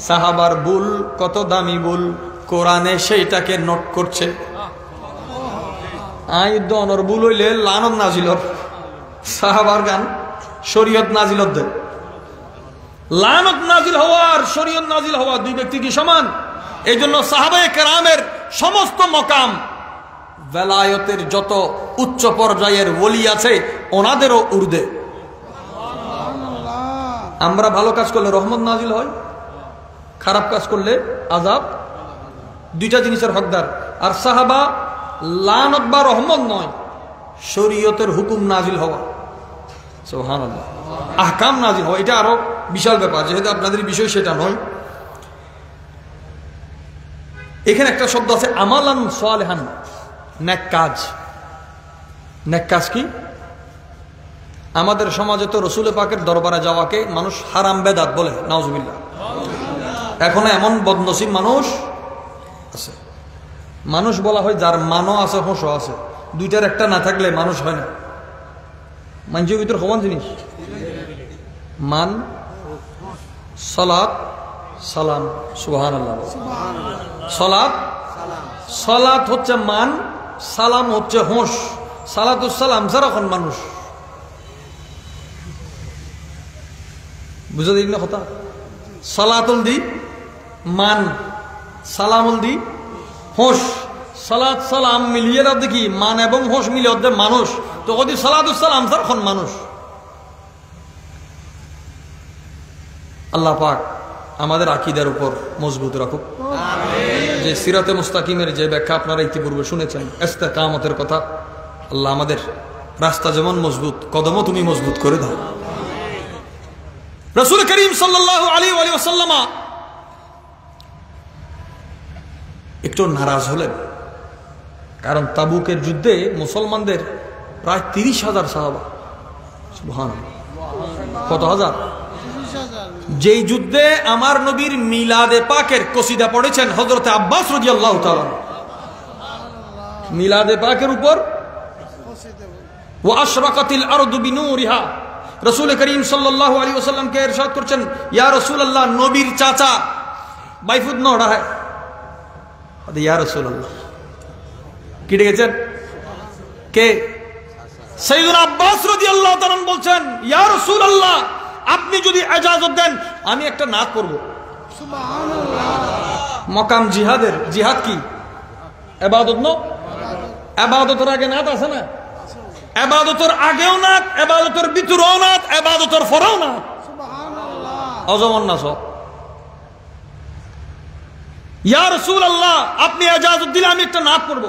সাহাবার ভুল কত দামি ভুল, কোরআনে সেইটাকে নোট করছে। আইদনর ভুল হইলে লানত নাজিলর, সাহাবার গান শরীয়ত নাজিলত দেয়। লানত নাজিল হওয়া আর শরীয়ত নাজিল হওয়া দুই ব্যক্তি কি সমান? এই জন্য সাহাবায়ে কেরামের সমস্ত মকাম, বেলায়তের যত উচ্চ পর্যায়ের ওলি আছে ওনাদেরও উর্দে। আমরা ভালো কাজ করলে রহমত নাজিল হয়, খারাপ কাজ করলে আযাব। দুইটা জিনিসের হকদার। আর সাহাবা লানত বা রহমত নয়, শরীয়তের হুকুম নাজিল হওয়া, সুবহানাল্লাহ, আহকাম নাজিল হওয়া। এটা আরো বিশাল ব্যাপার, যেহেতু আপনাদের বিষয় সেটা নয়। এখানে একটা শব্দ আছে আমালান সালেহান, নেক কাজ। নেক কাজ কি? আমাদের সমাজে তো রসুল পাকের দরবারে যাওয়াকে মানুষ হারাম বেদাত বলে, নাউজুবিল্লাহ। এখনো এমন বদনসিব মানুষ আছে। মানুষ বলা হয় যার মানও আছে হোঁশও আছে, দুইটার একটা না থাকলে মানুষ হয় না। মানুষের ভিতর সমান জিনিস মান, সালাত, সালাম, সুবহানাল্লাহ। সালাত, সালাত হচ্ছে মান, সালাম হচ্ছে হোঁশ। সালাতুস সালাম ছাড়া এখন মানুষ বুঝা দিন না কথা। সালাতুল দি মান, সালামুল দি হোঁশ। সালাত সালাম মিলিয়ে দেখি মান এবং হোঁশ মিলিয়ে অর্ধে মানুষ। তো যদি সালাতুস সালাম ছাড়া এখন মানুষ। আল্লাহ পাক আমাদের আকীদার উপর মজবুত রাখুক। যে সিরাতে মুস্তাকিমের যে ব্যাখ্যা আপনারা ইতিপূর্বে শুনেছেন, ইস্তেকামতের কথা, আল্লাহ আমাদের রাস্তা যেমন মজবুত, কদমও তুমি মজবুত করে দাও। রাসূল করিম সাল্লাল্লাহু আলাইহি ওয়াসাল্লাম একটু নারাজ হলেন, কারণ তাবুকের যুদ্ধে মুসলমানদের প্রায় 30,000 সাহাবা। সুবহানাল্লাহ, কত হাজার? যেই যুদ্ধে আমার নবীর মিলাদে পাকের কসিদা পড়েছেন হযরত আব্বাস রাদিয়াল্লাহু তাআলা। মিলাদে পাকের উপর ওয়া আশরাকাতিল আরদু বিনূরিহা, রাসূল করিম সাল্লাল্লাহু আলাইহি ওয়াসাল্লাম কে ইরশাদ করছেন, ইয়া রাসূলুল্লাহ, নবীর চাচা বাইফুদ নড়া হয়। আরে ইয়া রাসূলুল্লাহ, কি ডেকেছেন? কে? সাইয়্যিদুনা আব্বাস রাদিয়াল্লাহু তাআলা বলছেন, ইয়া রাসূলুল্লাহ, আপনি যদি ইজাজত দেন আমি একটা নাত পড়ব। সুবহানাল্লাহ। মকাম জিহাদের, জিহাদ কি? ইবাদত না? ইবাদতের আগে নাত আছে না? ইবাদতের আগেও নাত, ইবাদতের ভিতরেও নাত, ইবাদতের পরেও নাত। সুবহানাল্লাহ। অজমন না সব। ইয়া রাসূলুল্লাহ, আপনি ইজাজত দিলে আমি একটা নাত পড়ব।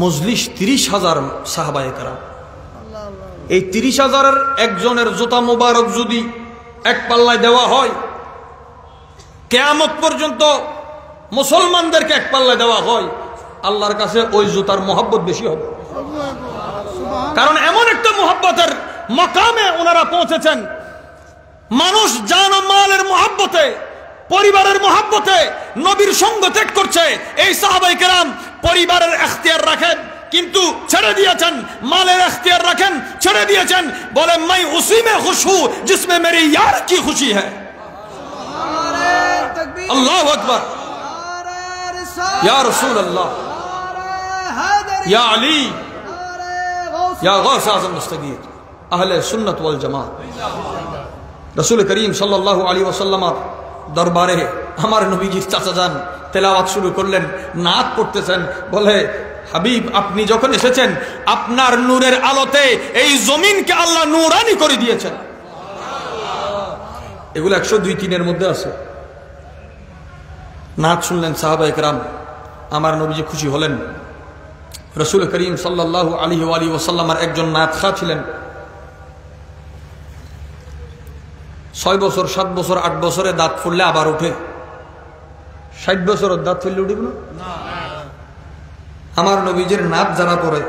মজলিস 30,000 সাহাবায়ে কেরাম। এই 30,000-এর একজনের জুতা মোবারক যদি এক পাল্লায় দেওয়া হয়, কিয়ামত পর্যন্ত মুসলমানদেরকে এক পাল্লায় দেওয়া হয়, আল্লাহর কাছে ওই জুতার মহব্বত বেশি হবে। কারণ এমন একটা মহব্বতের মাকামে ওনারা পৌঁছেছেন, মানুষ জান ও মালের মহব্বতে, পরিবারের মহব্বতে নবীর সঙ্গ ত্যাগ করছে। এই সাহাবায়ে কেরাম পরিবারের এখতিয়ার রাখেন, কিন্তু ছেড়ে দিয়েছেন, মালের এখতিয়ার রাখেন, ছেড়ে দিয়েছেন। বলে मैं उसी में खुश हूं जिसमें मेरे यार की खुशी है। अल्लाह अकबर, या रसूल अल्लाह, या अली, या गौस आजम मुस्तगीर, अहले सुन्नत वल जमात। रसूल करीम सल्लल्लाहु अलैहि वसल्लम दरबारे আমার নবীজির চাচা যান তেলাওয়াত শুরু করলেন, নাত পড়তেছেন। বলে, হাবিব, আপনি যখন এসেছেন আপনার নূরের আলোতে এই জমিনকে আল্লাহ নূরানি করে দিয়েছেন। এগুলো 102-3-এর মধ্যে আছে। নাত শুনলেন সাহাবায়ে কেরাম, আমার নবীজি খুশি হলেন। রাসূল করিম সাল্লাল্লাহু আলাইহি ওয়াসাল্লামের একজন নাতখা ছিলেন। 6 বছর, 7 বছর, 8 বছরে দাঁত ফুললে আবার উঠে। 60 বছরের দাঁত ফুললে উঠবে না? আমার নবীজির নাত যারা পড়ে,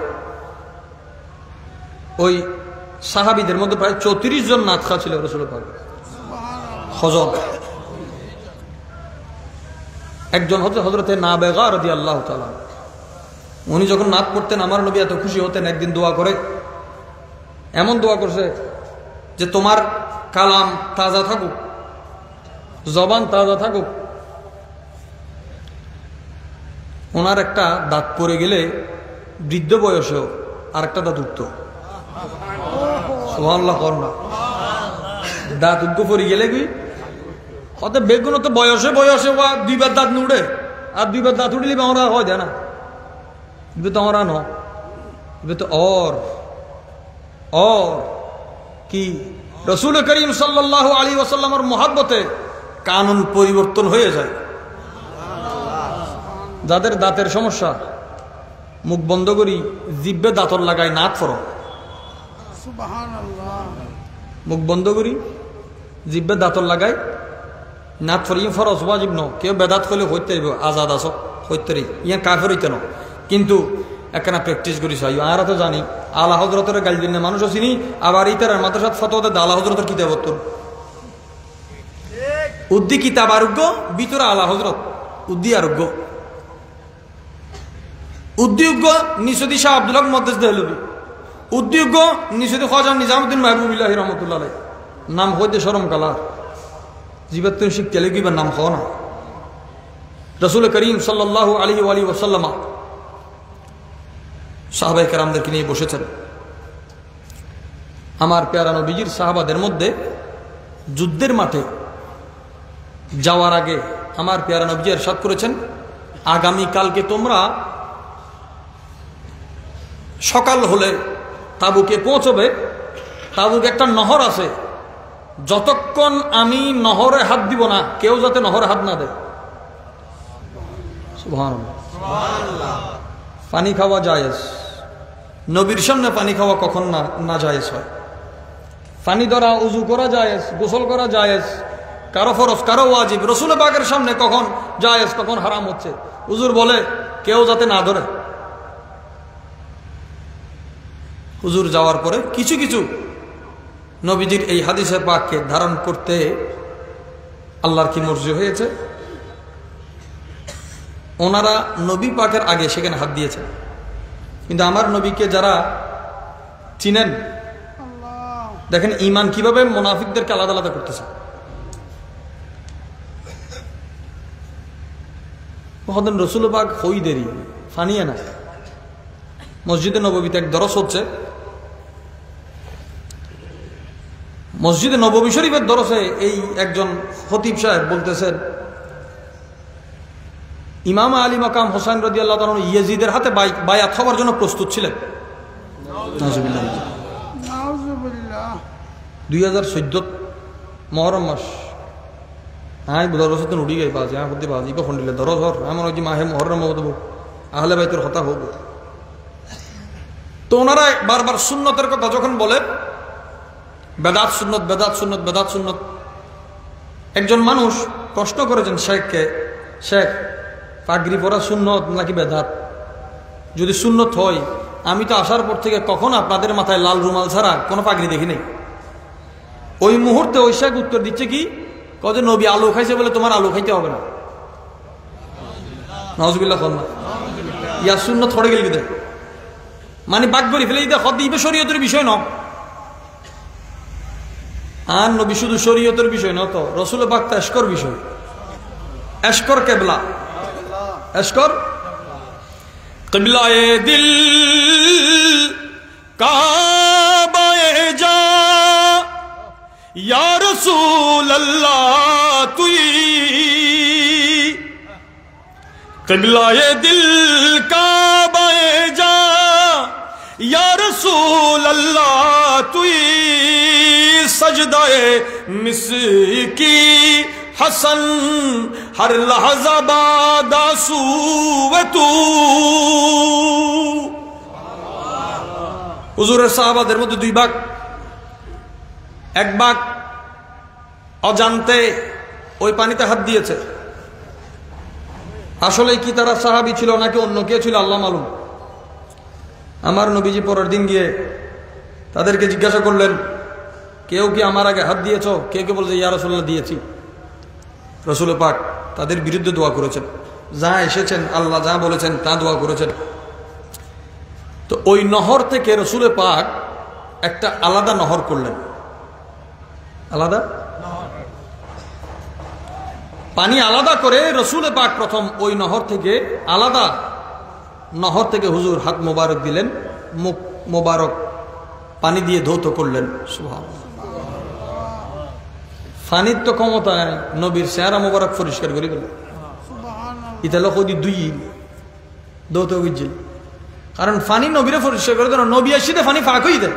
ওই সাহাবীদের মধ্যে প্রায় 34 জন নাতখা ছিল রাসূল পাক। হযরত একজন হচ্ছে হযরতে নাবেগা রাদিয়াল্লাহু তাআলা। উনি যখন নাত পড়তেন আমার নবী এত খুশি হতেন, একদিন দোয়া করে, এমন দোয়া করছে যে তোমার কালাম তাজা থাকুক, জবান তাজা থাকুক। ওনার একটা দাঁত পড়ে গেলে বৃদ্ধ বয়সেও আর একটা দাঁত উঠত। সুবহানাল্লাহ করোনা দাঁত উদ্গ পড়ে গেলে কি হতে বেগুন তো বয়সে বয়সে ওয়া দুইবার দাঁত নুড়ে আর দুইবার দাঁত উঠলে আমরা হয় দেয় না, এবার তো আমরা ন, এবার তো और কি রসুল করিম সাল্লাল্লাহু আলাইহি ওয়াসাল্লামের মহব্বতে কানুন পরিবর্তন হয়ে যায়। যাদের দাঁতের সমস্যা মুখ বন্ধ করি জিব্বে দাঁতর লাগায় নাক ফর, মুখ বন্ধ করি জিব্বে দাঁতর লাগায় নাক ফর, ইয়ে ফরজ ওয়াজিব ন, কেউ বেদাত করলে হইতে আজাদ আস হইতে ইয়ে কাফের হইতে ন, কিন্তু একখানা প্র্যাকটিস করিস আর তো জানি আলা হজরতের গাল দিন মানুষও চিনি, আবার ইতার মাদ্রাসাত ফতোয়াতে আলা হজরতের কিতাব উদ্দি কিতাব আরোগ্য ভিতরে আলা হজরত উদ্দি আরোগ্য উদ্যোগ্য নিসদি শাহ আব্দুল হক মদ্দেস দেহলবি উদ্যোগ্য নিসদি খাজা নিজামুদ্দিন মাহবুবুল্লাহ রহমতুল্লাহ নাম হইতে শরম কালার জীবাত তুমি শিখতে লেগিবার নাম খাও না। রসুল করিম সাল্লাল্লাহু আলাইহি ওয়াসাল্লাম সাহাবায়ে কেরামদেরকে নিয়ে বসেছেন। আমার প্যারা নবীজির সাহাবাদের মধ্যে যুদ্ধের মাঠে যাওয়ার আগে আমার প্যারা নবীজি ইরশাদ করেছেন, আগামী কালকে তোমরা সকাল হলে তাবুকে পৌঁছবে, তাবুকে একটা নহর আছে, যতক্ষণ আমি নহরে হাত দিব না কেউ যাতে নহরে হাত না দেয়। সুবহানাল্লাহ। পানি খাওয়া জায়েজ, নবীর সামনে পানি খাওয়া কখন না জায়েজ হয়? পানি ধরা, উজু করা জায়েজ, গোসল করা জায়েজ, কারো ফরজ কারো ওয়াজিব। রসুল পাকের সামনে কখন জায়েজ কখন হারাম হচ্ছে? হুজুর বলে কেউ যাতে না ধরে। হুজুর যাওয়ার পরে কিছু কিছু নবীজির এই হাদিসে পাককে ধারণ করতে আল্লাহর কি মর্জি হয়েছে, ওনারা নবী পাকের আগে সেখানে হাত দিয়েছেন। কিন্তু আমার নবীকে যারা চিনেন দেখেন ঈমান কিভাবে মুনাফিকদেরকে আলাদা আলাদা করতেছে। হতেন রসুল পাক হই দেরি ফানিয়ে না। মসজিদে নববীতে এক দরস হচ্ছে, মসজিদে নববী শরীফের দরসে এই একজন খতিব সাহেব বলতেছেন, ইমাম আলী মাকাম হোসেন রাদিয়াল্লাহু তাআলা ইয়াজিদের হাতে বায়াত হওয়ার জন্য প্রস্তুত ছিলেন। 2014 মহরম মাস হ্যাঁ দরসে উঠি গাই বাজ হ্যাঁ হতে বাজ ইবা ফন্ডিলে দরস হর এমন ওই যে মাহে মহরম হব আহলে বাইতের হতা হোক। তো ওনারা বারবার সুন্নতের কথা যখন বলে বেদাত সুন্নত বেদাত সুন্নত বেদাত সুন্নত, একজন মানুষ প্রশ্ন করেছেন শেখকে, শেখ পাগড়ি পরা সুন্নত নাকি বেদাত? যদি সুন্নত হয় আমি তো আসার পর থেকে কখন আপনাদের মাথায় লাল রুমাল ছাড়া কোনো পাগড়ি দেখি নাই। ওই মুহূর্তে ওই শেখ উত্তর দিচ্ছে কি, কবে নবী আলু খাইছে বলে তোমার আলু খাইতে হবে না। নাউজুবিল্লাহ না ইয়া সুন্নত ছড়ে গেল দেয় মানে বাক করে ফেলে দিতে হদ দিবে শরীয়তের বিষয় ন। আর নবী শুধু শরীয়তের বিষয় ন, তো রসুল পাক তো এশকর বিষয়, এশকর কেবলা, এশকর কিবলায়ে দিল কাবায়ে যা ইয়া রাসূলুল্লাহ তুই, কিবলায়ে দিল কাবায়ে যা ইয়া রাসূলুল্লাহ তুই, সজদায়ে মিসকি হাসান হর লহজা বাদাসু তু। হুজুরের সাহাবাদের মধ্যে দুই ভাগ, এক ভাগ অজান্তে ওই পানিতে হাত দিয়েছে। আসলে কি তারা সাহাবী ছিল নাকি অন্য কেউ ছিল আল্লাহ মালুম। আমার নবীজি পরের দিন গিয়ে তাদেরকে জিজ্ঞাসা করলেন, কেউ কি আমার আগে হাত দিয়েছ? কেউ কে বলছে ইয়া রাসূলুল্লাহ দিয়েছি। রসুল পাক তাদের বিরুদ্ধে দোয়া করেছেন, যা এসেছেন আল্লাহ যা বলেছেন তা দোয়া করেছেন। তো ওই নহর থেকে রসুল পাক একটা আলাদা নহর করলেন, আলাদা পানি আলাদা করে রসুল পাক প্রথম ওই নহর থেকে আলাদা নহর থেকে হুজুর হাত মোবারক দিলেন, মুখ মোবারক পানি দিয়ে ধৌত করলেন। সুবহানাল্লাহ। পানির তো ক্ষমতা নবীর চেহারা মোবারক পরিষ্কার করে গেল। ইতালো কদি দুই ধৌত বুঝছিল, কারণ পানি নবীরে পরিষ্কার করে দেন, নবী আসিতে পানি পাক হয়ে দেয়।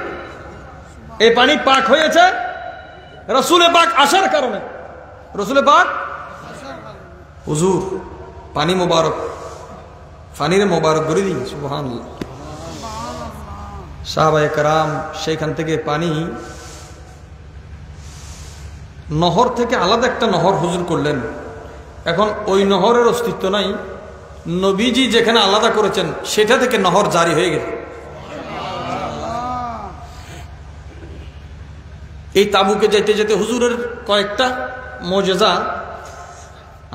এই পানি পাক হয়েছে রসুলে পাক আসার কারণে। রসুলে পাক হুজুর পানি মোবারক, পানিরে মোবারক করে দিই। সুবহানাল্লাহ। সাহাবায়ে কেরাম সেখান থেকে পানি নহর থেকে আলাদা একটা নহর হুজুর করলেন। এখন ওই নহরের অস্তিত্ব নাই, নবীজি যেখানে আলাদা করেছেন সেটা থেকে নহর জারি হয়ে গেছে। এই তাবুকে যেতে যেতে হুজুরের কয়েকটা মুজিজা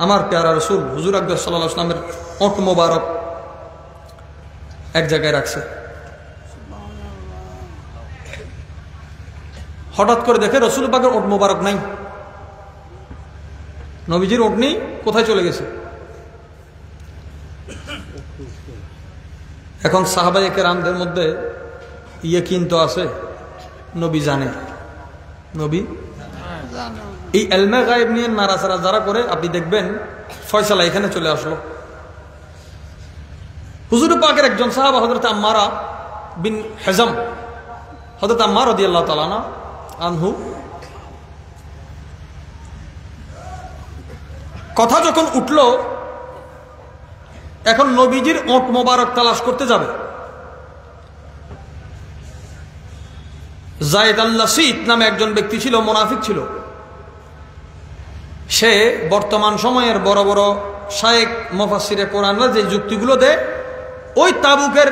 আমার প্যারা রসুল হুজুর আকবর সাল্লাল্লাহু আলাইহি ওয়াসাল্লামের ওঁট মোবারক এক জায়গায় রাখছে। হঠাৎ করে দেখে রসুল পাকের ওঁট মোবারক নাই, নবীজির ওঁট নেই, কোথায় চলে গেছে? এখন সাহাবায়ে কেরামদের মধ্যে ইয়াকিন তো আছে, নবী জানে, নবী এই ইলমে গায়েব নিয়ে নাড়াচাড়া যারা করে আপনি দেখবেন ফয়সালা এখানে চলে আসলো। হুজুর পাকের একজন সাহাবা হযরত আম্মারা বিন হিজাম, হযরত আম্মার রাদিয়াল্লাহু তাআলা আনহু, কথা যখন উঠল এখন নবীজির ওঁট মোবারক তালাশ করতে যাবে। যায়েদ আল-লাসিত নামে একজন ব্যক্তি ছিল, মুনাফিক ছিল। সে বর্তমান সময়ের বড় বড় শায়েখ মুফাসসিরে কোরআনরা যে যুক্তিগুলো দেয়, ওই তাবুকের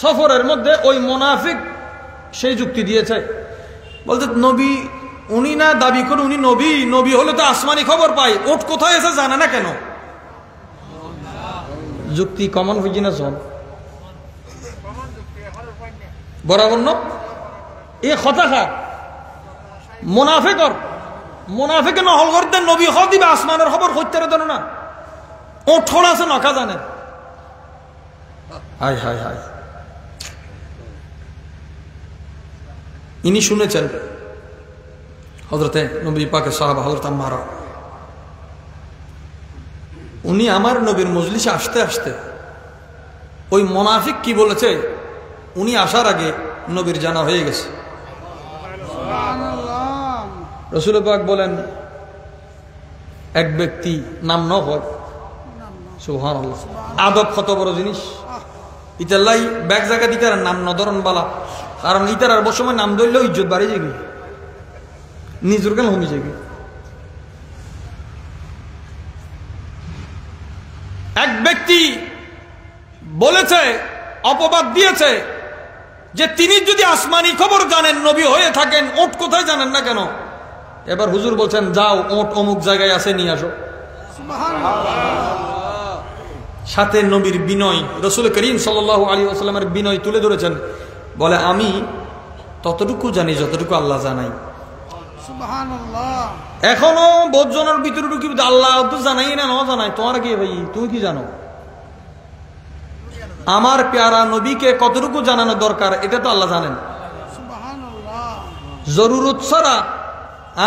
সফরের মধ্যে ওই মুনাফিক সেই যুক্তি দিয়েছে। বলতে নবী উনি না দাবি করে উনি নবী, নবী হলে তো আসমানি খবর পাই, ওট কোথায় এসে জানে না কেন? যুক্তি কমন হয়েছি না শোন বরাবর ন এ কথা খা মুনাফিকর মুনাফিকে নহল করতে নবী হ দিবে আসমানের খবর হইতে দেন না, ও ঠোড়া আছে নখা জানে। হাই হাই হাই, ইনি শুনেছেন হযরতে নবী পাকের সাহাবা হযরত আম্মারা, উনি আমার নবীর মজলিসে আসতে আসতে ওই মুনাফিক কি বলেছে উনি আসার আগে নবীর জানা হয়ে গেছে। রাসূল পাক বলেন এক ব্যক্তি নাম ন হয়, সুবহানাল্লাহ, আদব কত বড় জিনিস। ইতাল্লাই ব্যাগ জায়গা দিতে নাম নধরন বালা, কারণ ইতার আর সময় নাম ধরলেও ইজ্জত বাড়ি যাবে, নিজের কেন হমি যাবে। এক ব্যক্তি বলেছে, অপবাদ দিয়েছে যে তিনি যদি আসমানি খবর জানেন, নবী হয়ে থাকেন, ওট কোথায় জানেন না কেন? এবার হুজুর বলছেন যাও ওট অমুক জায়গায় আছে নিয়ে আসো। সাথে নবীর বিনয়, রাসূল করিম সাল্লাল্লাহু আলাইহি ওয়াসাল্লামের বিনয় তুলে ধরেছেন। বলে আমি ততটুকু জানি যতটুকু আল্লাহ জানাই। এখনো বোধজনের ভিতরে ঢুকি আল্লাহ তো জানাই না, ন জানাই, তোমার কি ভাই তুমি কি জানো? আমার প্যারা নবীকে কতটুকু জানানো দরকার এটা তো আল্লাহ জানেন। জরুরত ছাড়া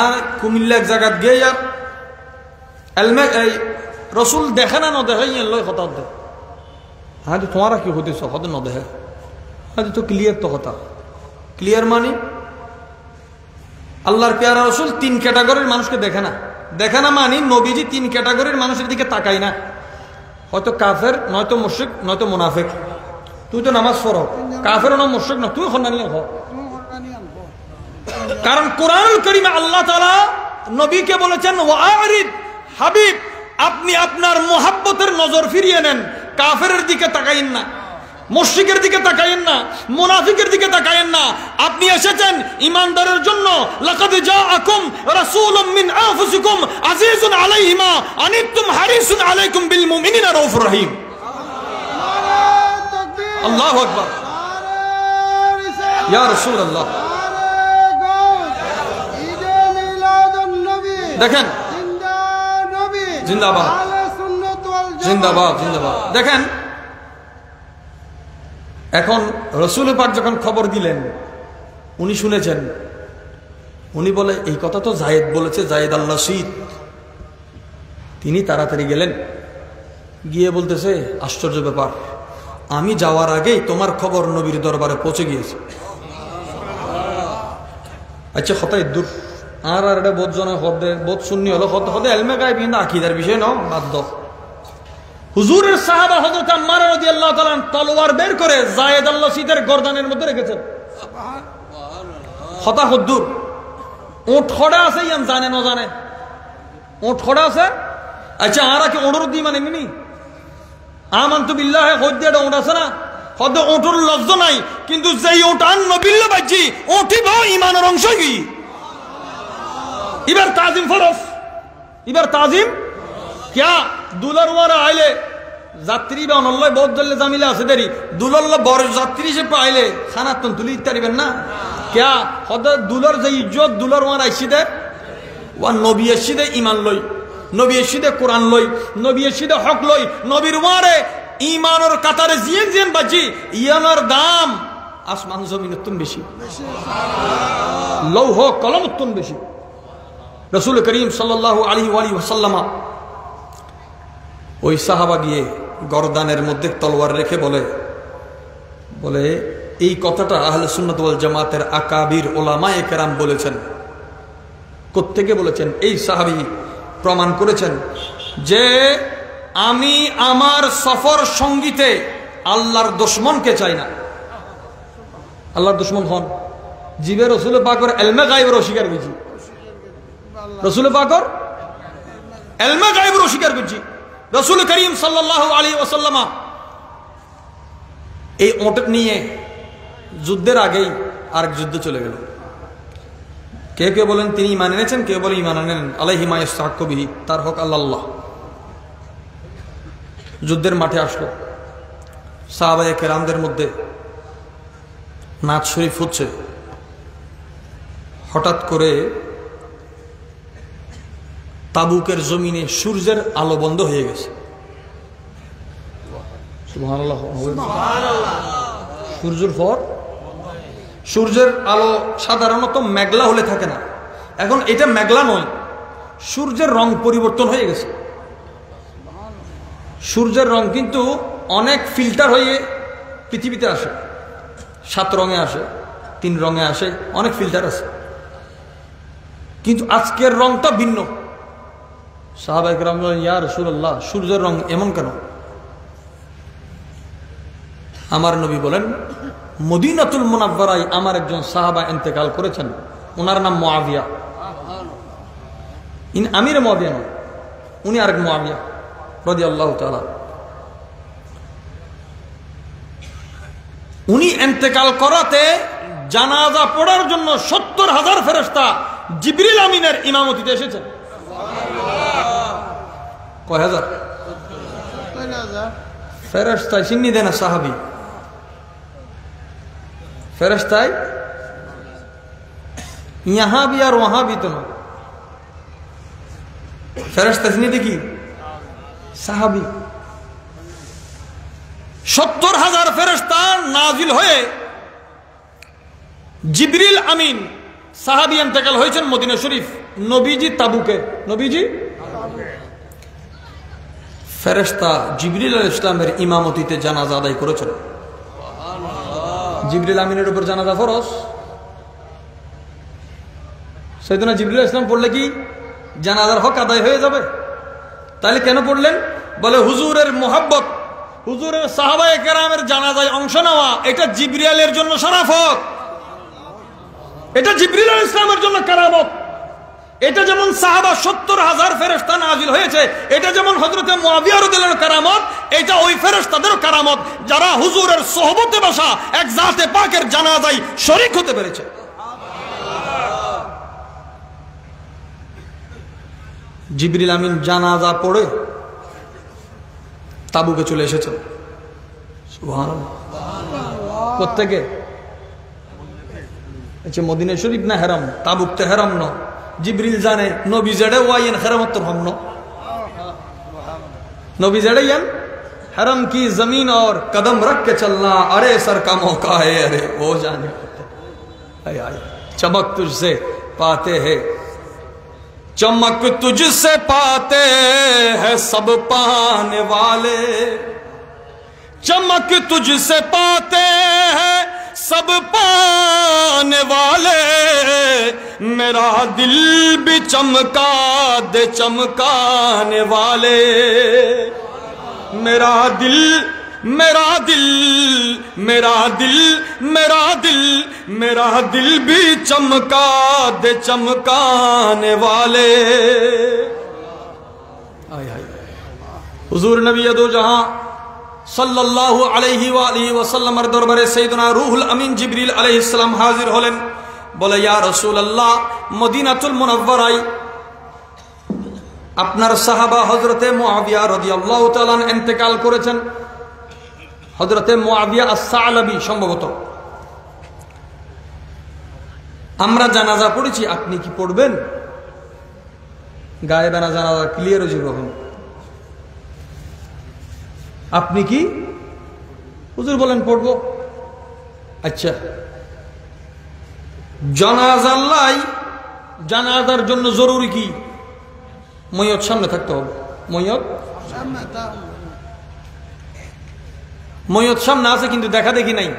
আর কুমিল্লা এক জায়গা গিয়ে আর রসুল দেখে না, নদেহে লয় কথা দে, হ্যাঁ তোমারা কি হতেছ হতে নদেহে, হ্যাঁ তো ক্লিয়ার, তো কথা ক্লিয়ার। মানে আল্লাহর পেয়ারা রসুল তিন ক্যাটাগরির মানুষকে দেখে না, দেখে না মানে নবীজি তিন ক্যাটাগরির মানুষের দিকে তাকাই না, হয়তো কাফের, নয়তো মুশরিক, নয়তো মুনাফিক। তুই তো নামাজ পড়ো, কাফের না মুশরিক না, তুই খন্ডানি হ। কারণ কোরআনুল কারীমে আল্লাহ তাআলা নবীকে বলেছেন ওয়ারিদ হাবিব, আপনি আপনার মুহাব্বতের নজর ফিরিয়ে নেন, কাফেরের দিকে তাকাইন না, মুশরিকের দিকে তাকাইন না, মুনাফিকের দিকে তাকাইন না। আপনি এসেছেন ঈমানদারের জন্য। লাকাদ জাআকুম রাসূলুম মিন আনফুসিকুম আজিজুন আলাইহি মা আনিতুম হারিসুন আলাইকুম বিল মুমিনিনা রাউফুর রহিম। আল্লাহু আকবার, ইয়া রাসূলুল্লাহ। দেখেন জিন্দাবাদ জিন্দাবাদ জিন্দাবাদ। দেখেন এখন রসুল পাক যখন খবর দিলেন, উনি শুনেছেন, উনি বলে এই কথা তো জায়েদ বলেছে, জায়েদ আল্লাহ শীত। তিনি তাড়াতাড়ি গেলেন, গিয়ে বলতেছে আশ্চর্য ব্যাপার, আমি যাওয়ার আগেই তোমার খবর নবীর দরবারে পৌঁছে গিয়েছে। আচ্ছা হতাই দূর আর এটা বোধ জন বোধ শূন্য হলো হতে এলমে গায়ে কিন্তু আকিদার বিষয় ন বাদ। হুজুরের সাহাবা হযরত আম্মার রাদিয়াল্লাহু তাআলা তলোয়ার বের করে জায়েদ আল্লাহ শীতের গর্দানের মধ্যে রেখেছেন। হতা হদ্দুর ওট খড়া আছে, ইয়ান জানে না জানে ওট খড়া আছে। আচ্ছা আর কি ওটর দি মানে নিনি আমানতু বিল্লাহি হদ্দে ওট আছে না, হদ্দে ওটর লফজ নাই, কিন্তু যেই ওট আন নবিল্লা বাজি ওঠিব ঈমানের অংশ কি। এবার তাজিম ফরজ, এবার তাজিম क्या দুলার ওয়ারা আইলে যাত্রী বা অনল্লয় বহুত দল্লে জামিলে আছে দেরি দুলল্ল বড় যাত্রী সে পাইলে খানাতন তুলি ইত্যাদিবেন না क्या হদা দুলার যে ইজ্জত দুলার ওয়ারা আইসিদে ওয়া নবী এসিদে ঈমান লই, নবী এসিদে কোরআন লই, নবী এসিদে হক লই, নবীর ওয়ারে ঈমানের কাতারে জিয়েন জিয়েন বাজি ইয়ানার দাম আসমান জমিনের তুন বেশি, লৌহ কলমের তুন বেশি। রাসূল করিম সাল্লাল্লাহু আলাইহি ওয়াসাল্লাম ওই সাহাবা গিয়ে গরদানের মধ্যে তলোয়ার রেখে বলে এই কথাটা আহলে সুন্নাত ওয়াল জামাতের আকাবির উলামায়ে কেরাম বলেছেন। কোত্থেকে বলেছেন? এই সাহাবী প্রমাণ করেছেন যে আমি আমার সফর সঙ্গীতে আল্লাহর দুশমনকে চাই না। আল্লাহর দুশমন হন জিবে রাসূল পাকের ইলমে গায়বের অস্বীকার করেছি, রাসূল পাকের ইলমে গায়বের অস্বীকার করেছি। রাসূল করিম সাল্লাল্লাহু আলাইহি ওয়াসাল্লাম এই ওট নিয়ে যুদ্ধের আগেই আরেক যুদ্ধে চলে গেল। কেউ কেউ বলেন তিনি ঈমান এনেছেন, কেউ বলে ঈমান আনেন আলাইহি মা ইসতাহক্কু বিহি, তার হক আল্লাহ। যুদ্ধের মাঠে আসলো, সাহাবায়ে কেরামদের মধ্যে নাচ শরীফ হচ্ছে। হঠাৎ করে তাবুকের জমিনে সূর্যের আলো বন্ধ হয়ে গেছে। সুবহানাল্লাহ। সূর্যের পর সূর্যের আলো সাধারণত মেঘলা হলে থাকে না, এখন এটা মেঘলা নয়, সূর্যের রং পরিবর্তন হয়ে গেছে। সূর্যের রং কিন্তু অনেক ফিল্টার হয়ে পৃথিবীতে আসে, 7 রঙে আসে, 3 রঙে আসে, অনেক ফিল্টার আছে, কিন্তু আজকের রংটা ভিন্ন। সাহাবায়ে কেরাম বলেন ইয়া রাসূলুল্লাহ সূর্যের রং এমন কেন? আমার নবী বলেন মদিনাতুল মুনাওয়ারায় আমার একজন সাহাবা ইন্তেকাল করেছেন, ওনার নাম মুআবিয়া। আমির মুআবিয়া নয়, উনি আরেক মুআবিয়া রাদিয়াল্লাহু তাআলা। উনি ইন্তেকাল করাতে জানাজা পড়ার জন্য 70,000 ফেরেশতা জিবরিল আমিনের ইমামতিতে এসেছেন। কয় হাজার ফেরেশতা চিনি দেন সাহাবী, ফেরেশতায় ইহা भी और वहां भी तो ना, ফেরেশতা চিনি দেখি সাহাবী। 70,000 ফেরেশতা নাজিল হয়ে জিবরিল আমিন সাহাবী ইন্তেকাল হয়েছেন মদিনা শরীফ, নবীজি তাবুকে, নবীজি ফেরেশতা জিবরিল আলাইহিস সালামের ইমামতিতে জানাজা আদায় করেছেন। জিবরিল আমিনের উপর জানাজা ফরজ, সাইয়েদনা জিবরিল আলাইহিস সালাম পড়লে কি জানাজার হক আদায় হয়ে যাবে? তাহলে কেন পড়লেন? বলে হুজুরের মোহাব্বত, হুজুরের সাহাবায়ে কেরামের জানাজায় অংশ নেওয়া এটা জিবরিলের জন্য শরাফত, এটা জিবরিল আলাইহিস সালামের জন্য কারামত। এটা যেমন সাহাবা 70,000 ফেরেশতা নাজিল হয়েছে, এটা যেমন হযরতে মুআবিয়া রাদিয়াল্লাহু আনহু কারামত, এটা ওই ফেরেশতাদেরও কারামত যারা হুজুরের সোহবতে বসা এক জাতে পাকের জানাজায় শরীক হতে পেরেছে। জিবরিল আমিন জানাজা পড়ে তাবুকে চলে এসেছেন। সুবহানাল্লাহ। কোত্থেকে? আচ্ছা মদিনা শরীফ না হেরাম? তাবুক তো হেরাম ন, জিবরিল জানে নবী জেডে ওয়াইন হেরামত হম ন। नबी जड़ैयन हरम की जमीन और कदम रख के चलना, अरे सर का मौका है, अरे वो जाने चमक तुझसे पाते हैं, चमक तुझसे पाते हैं सब पाने वाले, चमक तुझसे पाते हैं सब पाने वाले, मेरा दिल भी चमका दे चमकाने वाले, मेरा दिल मेरा दिल मेरा दिल मेरा दिल मेरा दिल भी चमका दे चमकाने वाले। हुजूर नबी दो जहां सल्लल्लाहु अलैहि वसल्लम दरबारे सैयदना रूहुल अमीन जिब्रील अलैहिस सलाम हाजिर हलेन, बोले या रसूलल्लाह मदीनातुल मुनव्वराय আপনার সাহাবা হযরতে মুআবিয়া রাদিয়াল্লাহু তাআলা ইন্তেকাল করেছেন। হযরতে মুআবিয়া আস-সালাবি সম্ভবত। আমরা জানাজা পড়েছি, আপনি কি পড়বেন? গায়েবানা জানাজা ক্লিয়ার হয়ে যাবে। আপনি কি? হুজুর বলেন পড়বো। আচ্ছা, জানাজার জন্য জরুরি কি? ময়ত সামনে থাকতে হবে। ময়ত সামনে আছে কিন্তু দেখা দেখি নাই,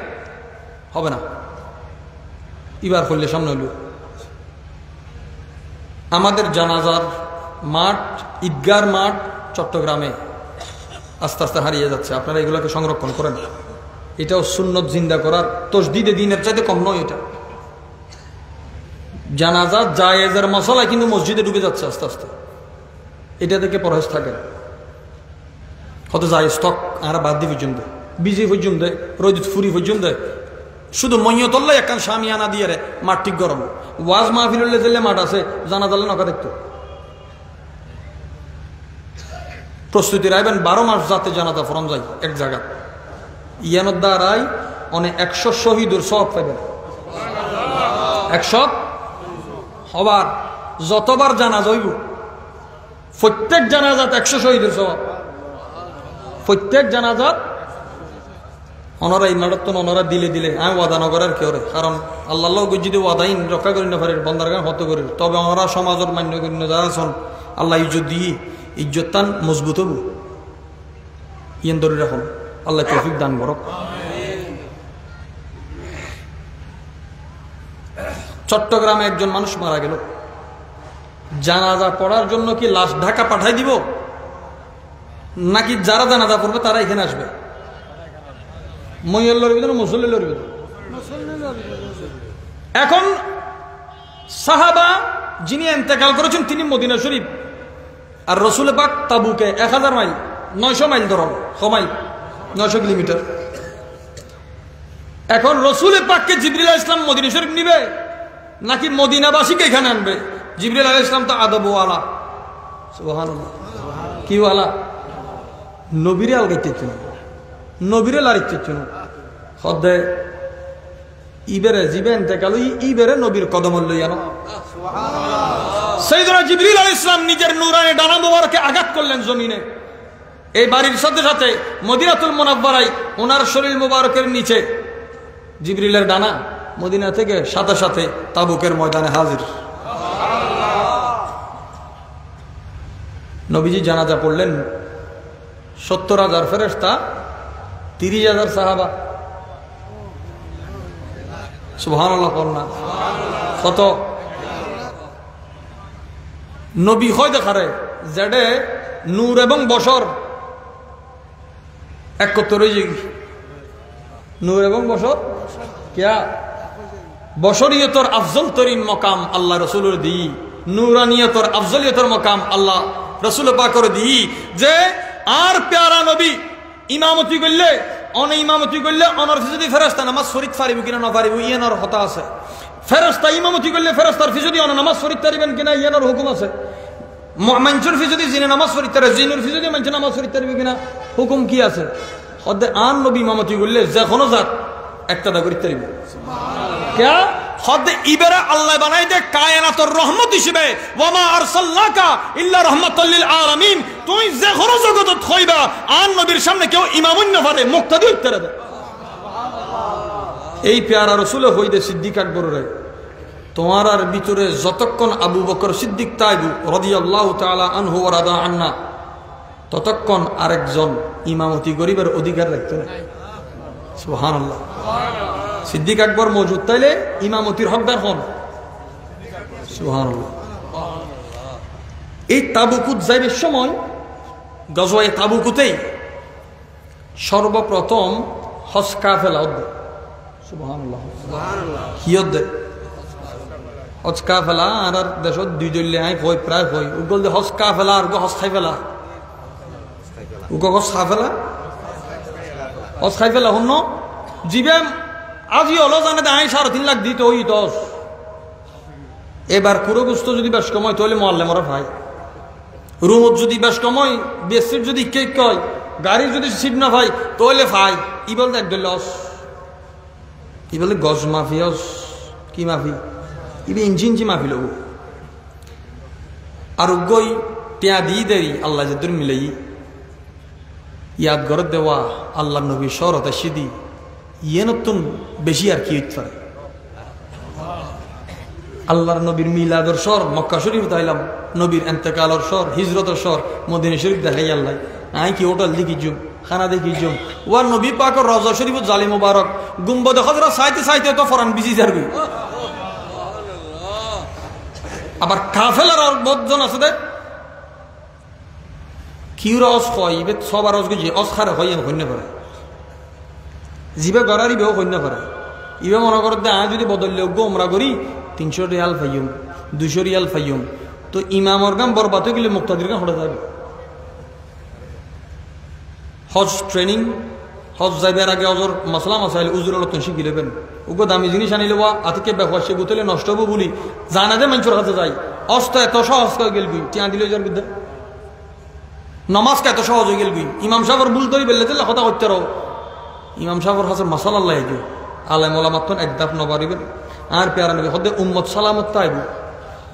হবে না। এবার করলে সামনে হইল। আমাদের জানাজার মাঠ, ঈদগার মাঠ চট্টগ্রামে আস্তে আস্তে হারিয়ে যাচ্ছে। আপনারা এগুলোকে সংরক্ষণ করেন। এটাও সুন্নত জিন্দা করার তসদিদে দিনের চাইতে কম নয়। এটা জানাজা জায়েজের মশলা কিন্তু মসজিদে ডুবে যাচ্ছে আস্তে আস্তে। এটা থেকে পরহেজ থাকেন। কত জায়েজ তক আর বাদ দিয়ে পর্যন্ত বিজি পর্যন্ত রোজিত ফুরি পর্যন্ত শুধু মইয়তল্লা একখান সামিয়ানা দিয়ে রে মাঠ ঠিক গরম। ওয়াজ মাহফিল জেলে মাঠ আছে, জানাজালে নকা দেখতো প্রস্তুতি রাখবেন। 12 মাস যাতে জানাজা ফরম যায় এক জায়গা ইয়ানোর দ্বারাই অনেক 100 শহীদের সব পাইবেন। 100 হবার যতবার জানাজা হইব প্রত্যেক জানাজাত 100 শহীদের সব। প্রত্যেক জানাজাত ওনারা ইমারতন ওনারা দিলে দিলে আমি ওয়াদা নগরের কেউ রে, কারণ আল্লাহ যদি ওয়াদাইন রক্ষা করি না পারে বন্দারগান হত করি, তবে ওনারা সমাজের মান্য করি না যারা আছেন আল্লাহ ইজ্জত দিয়ে ইজ্জতান মজবুত হব। ইয়েন ধরে রাখুন। আল্লাহ তৌফিক দান করুক। চট্টগ্রামে একজন মানুষ মারা গেল, জানাজা পড়ার জন্য কি লাশ ঢাকা পাঠাই দিব নাকি যারা জানাজা পড়বে তারা এখানে আসবে? মহিলার ভিতরে মুসল্লির ভিতরে। এখন সাহাবা যিনি ইন্তেকাল করেছেন তিনি মদিনা শরীফ, আর রসুল পাক তাবুকে 1000 মাইল 900 মাইল ধরুন, মাইল 900 কিলোমিটার। এখন রসুল পাককে জিবরিল আলাইহিস সালাম মদিনা শরীফ নিবে নাকি মদিনাবাসীকে এখানে আনবে? জিবরিল আলাইহিস সালাম তো আদব ওয়ালা, সুবহানাল্লাহ, কি ওয়ালা? নবীরে আলগাইতে চুন, নবীরে লারিতে চুন। সদে ইবেরে জিবে ইন্তেকাল ইবেরে নবীর কদম লইয়ানো। সাইয়েদনা জিবরিল আলাইহিস সালাম নিজের নূরানি ডানা মোবারকে আঘাত করলেন জমিনে। এই বাড়ির সাথে সাথে মদিনাতুল মুনাওয়ারায় ওনার শরীর মোবারকের নিচে জিবরিলের ডানা মদিনা থেকে সাথে সাথে তাবুকের ময়দানে হাজির। নবীজি জানাজা পড়লেন। 70,000 ফেরেশতা, 30,000 সাহাবা। সুবহানাল্লাহ পড়না কত? নবী হয় দেখারে যেডে নূর এবং বশর একত্র হয়ে যায়। নূর এবং বশর কিয়া বশরিয়তর আফজল তরিন মকাম আল্লাহ রসুলের দিই, নূরানিয়তর আফজলিয়তর মকাম আল্লাহ রসুল পাকর দিই। যে আর প্যারা নবী ইমামতি করলে ইমামতি করলে অনর ফিজুদি ফেরেশতা নামাজ পড়িতে পারিব কিনা না পারিব ইয়ানোর কথা আছে। ফেরেশতা ইমামতি করলে ফেরেশতার ফিজুদি অন নামাজ পড়িতে পারিবেন কিনা ইয়ানোর হুকুম আছে। মানসুর ফিজুদি জিনে নামাজ পড়িতে পারে, জিনুর ফিজুদি মানসুর নামাজ পড়িতে পারিব কিনা হুকুম কি আছে? সদে আন নবী ইমামতি করলে যে কোনো জাত একটা দা করিতে পারিব। কে হদে ইবেরা আল্লাহ বানাই দে কায়নাতুর রহমত হিসেবে ওয়া মা আরসালনাকা ইল্লা রাহমাতাল লিল আলামিন তুই যে কোন জগতত হইবা আর নবীর সামনে কেউ ইমামুন না পারে মুক্তাদি উত্তর দে এই প্যারা রাসূল হইদে সিদ্দিক আকবর রে তোমার আর ভিতরে যতক্ষণ আবু বকর সিদ্দিক তাইবু রাদিয়াল্লাহু তাআলা আনহু ওয়া রাদা আন্না ততক্ষণ আরেকজন ইমামতি গরিবের অধিকার রাখতে না সুবহানাল্লাহ সিদ্দিক আকবর মওজুদ তাইলে ইমামতির হকদার হন সুবহানাল্লাহ এই তাবুকুত যাইবার সময় গজওয়ে তাবুকুতেই সর্বপ্রথম হজ কাফেলা উদ্দে সুবহানাল্লাহ সুবহানাল্লাহ কি উদ্দে হজ কাফেলা আর দেশত দুই দল্লে আই কই প্রায় কই উগল দে হজ কাফেলা আর হজ খাইফেলা উগ হজ খাফেলা হজ খাইফেলা হন জিবে আজি হলো জানে আই 3.5 লাখ দিতে ওই 10 এবার কুরো গুস্ত যদি বেশ কময় তাহলে মোয়াল্লেমরা ভাই রুমত যদি বেশ কময় বেসির যদি কেক কয় গাড়ির যদি সিট না ভাই তাহলে ভাই ই বলতে একদল লস ই বলে গজ মাফিয়স কি মাফি ইবে ইঞ্জিনজি মাফি লোক আর গই টিয়া দিয়ে দেরি আল্লাহ যদুর মিলাই ইয়াদ গর দেওয়া আল্লাহ নবী শরত সিদি ইয়ে নতুন বেশি আর কি হইতে পারে আল্লাহর নবীর মিলাদর সর মক্কা শরীফ তাইলাম নবীর এন্তেকালর সর হিজরতর সর মদিনা শরীফ দেখাই আল্লাহ আই কি হোটেল দেখি জুম খানা দেখি জুম ওয়ার নবী পাকর রওজা শরীফ জালি মুবারক গুম্বদ হযরত সাইতে সাইতে তো ফরান বিজি যারবি আবার কাফেলার আর বদজন আছে দে কি রস কয় ইবে সবার রস গজি অসখারে হয় হইনা পারে জিবে গরারি বেও হইনা পারে ইবে মনে করতে আয় যদি বদললে গোমরা করি 300 রিয়াল ফাইয়ুম 200 রিয়াল ফাইয়ুম তো ইমামর গাম বরবাদ হয়ে গেলে মুক্তাদির গাম হয়ে যাবে হজ ট্রেনিং হজ যাইবার আগে অজর মশলা মশাইল উজুর আলোচনা শিখি নেবেন ওগো দামি জিনিস আনিলে ওয়া আতিকে ব্যবহার সে গুতলে নষ্ট হবো বলি জানা দে মানুষের কাছে যাই অস্ত এত সহজ হয়ে গেল গুই টিয়া দিলে যার বিদ্যা নমাজকে এত সহজ হয়ে গেল গুই ইমাম সাহেবের ভুল তৈরি বেললে দিলে কথা করতে রো ইমাম সাহেবের হাসে মশাল আল্লাহ গিয়ে আলাই মোলামাত্তন একদাপ নবারিবেন আর পেয়ারা নবী হদে উম্মত সালামত তাইবু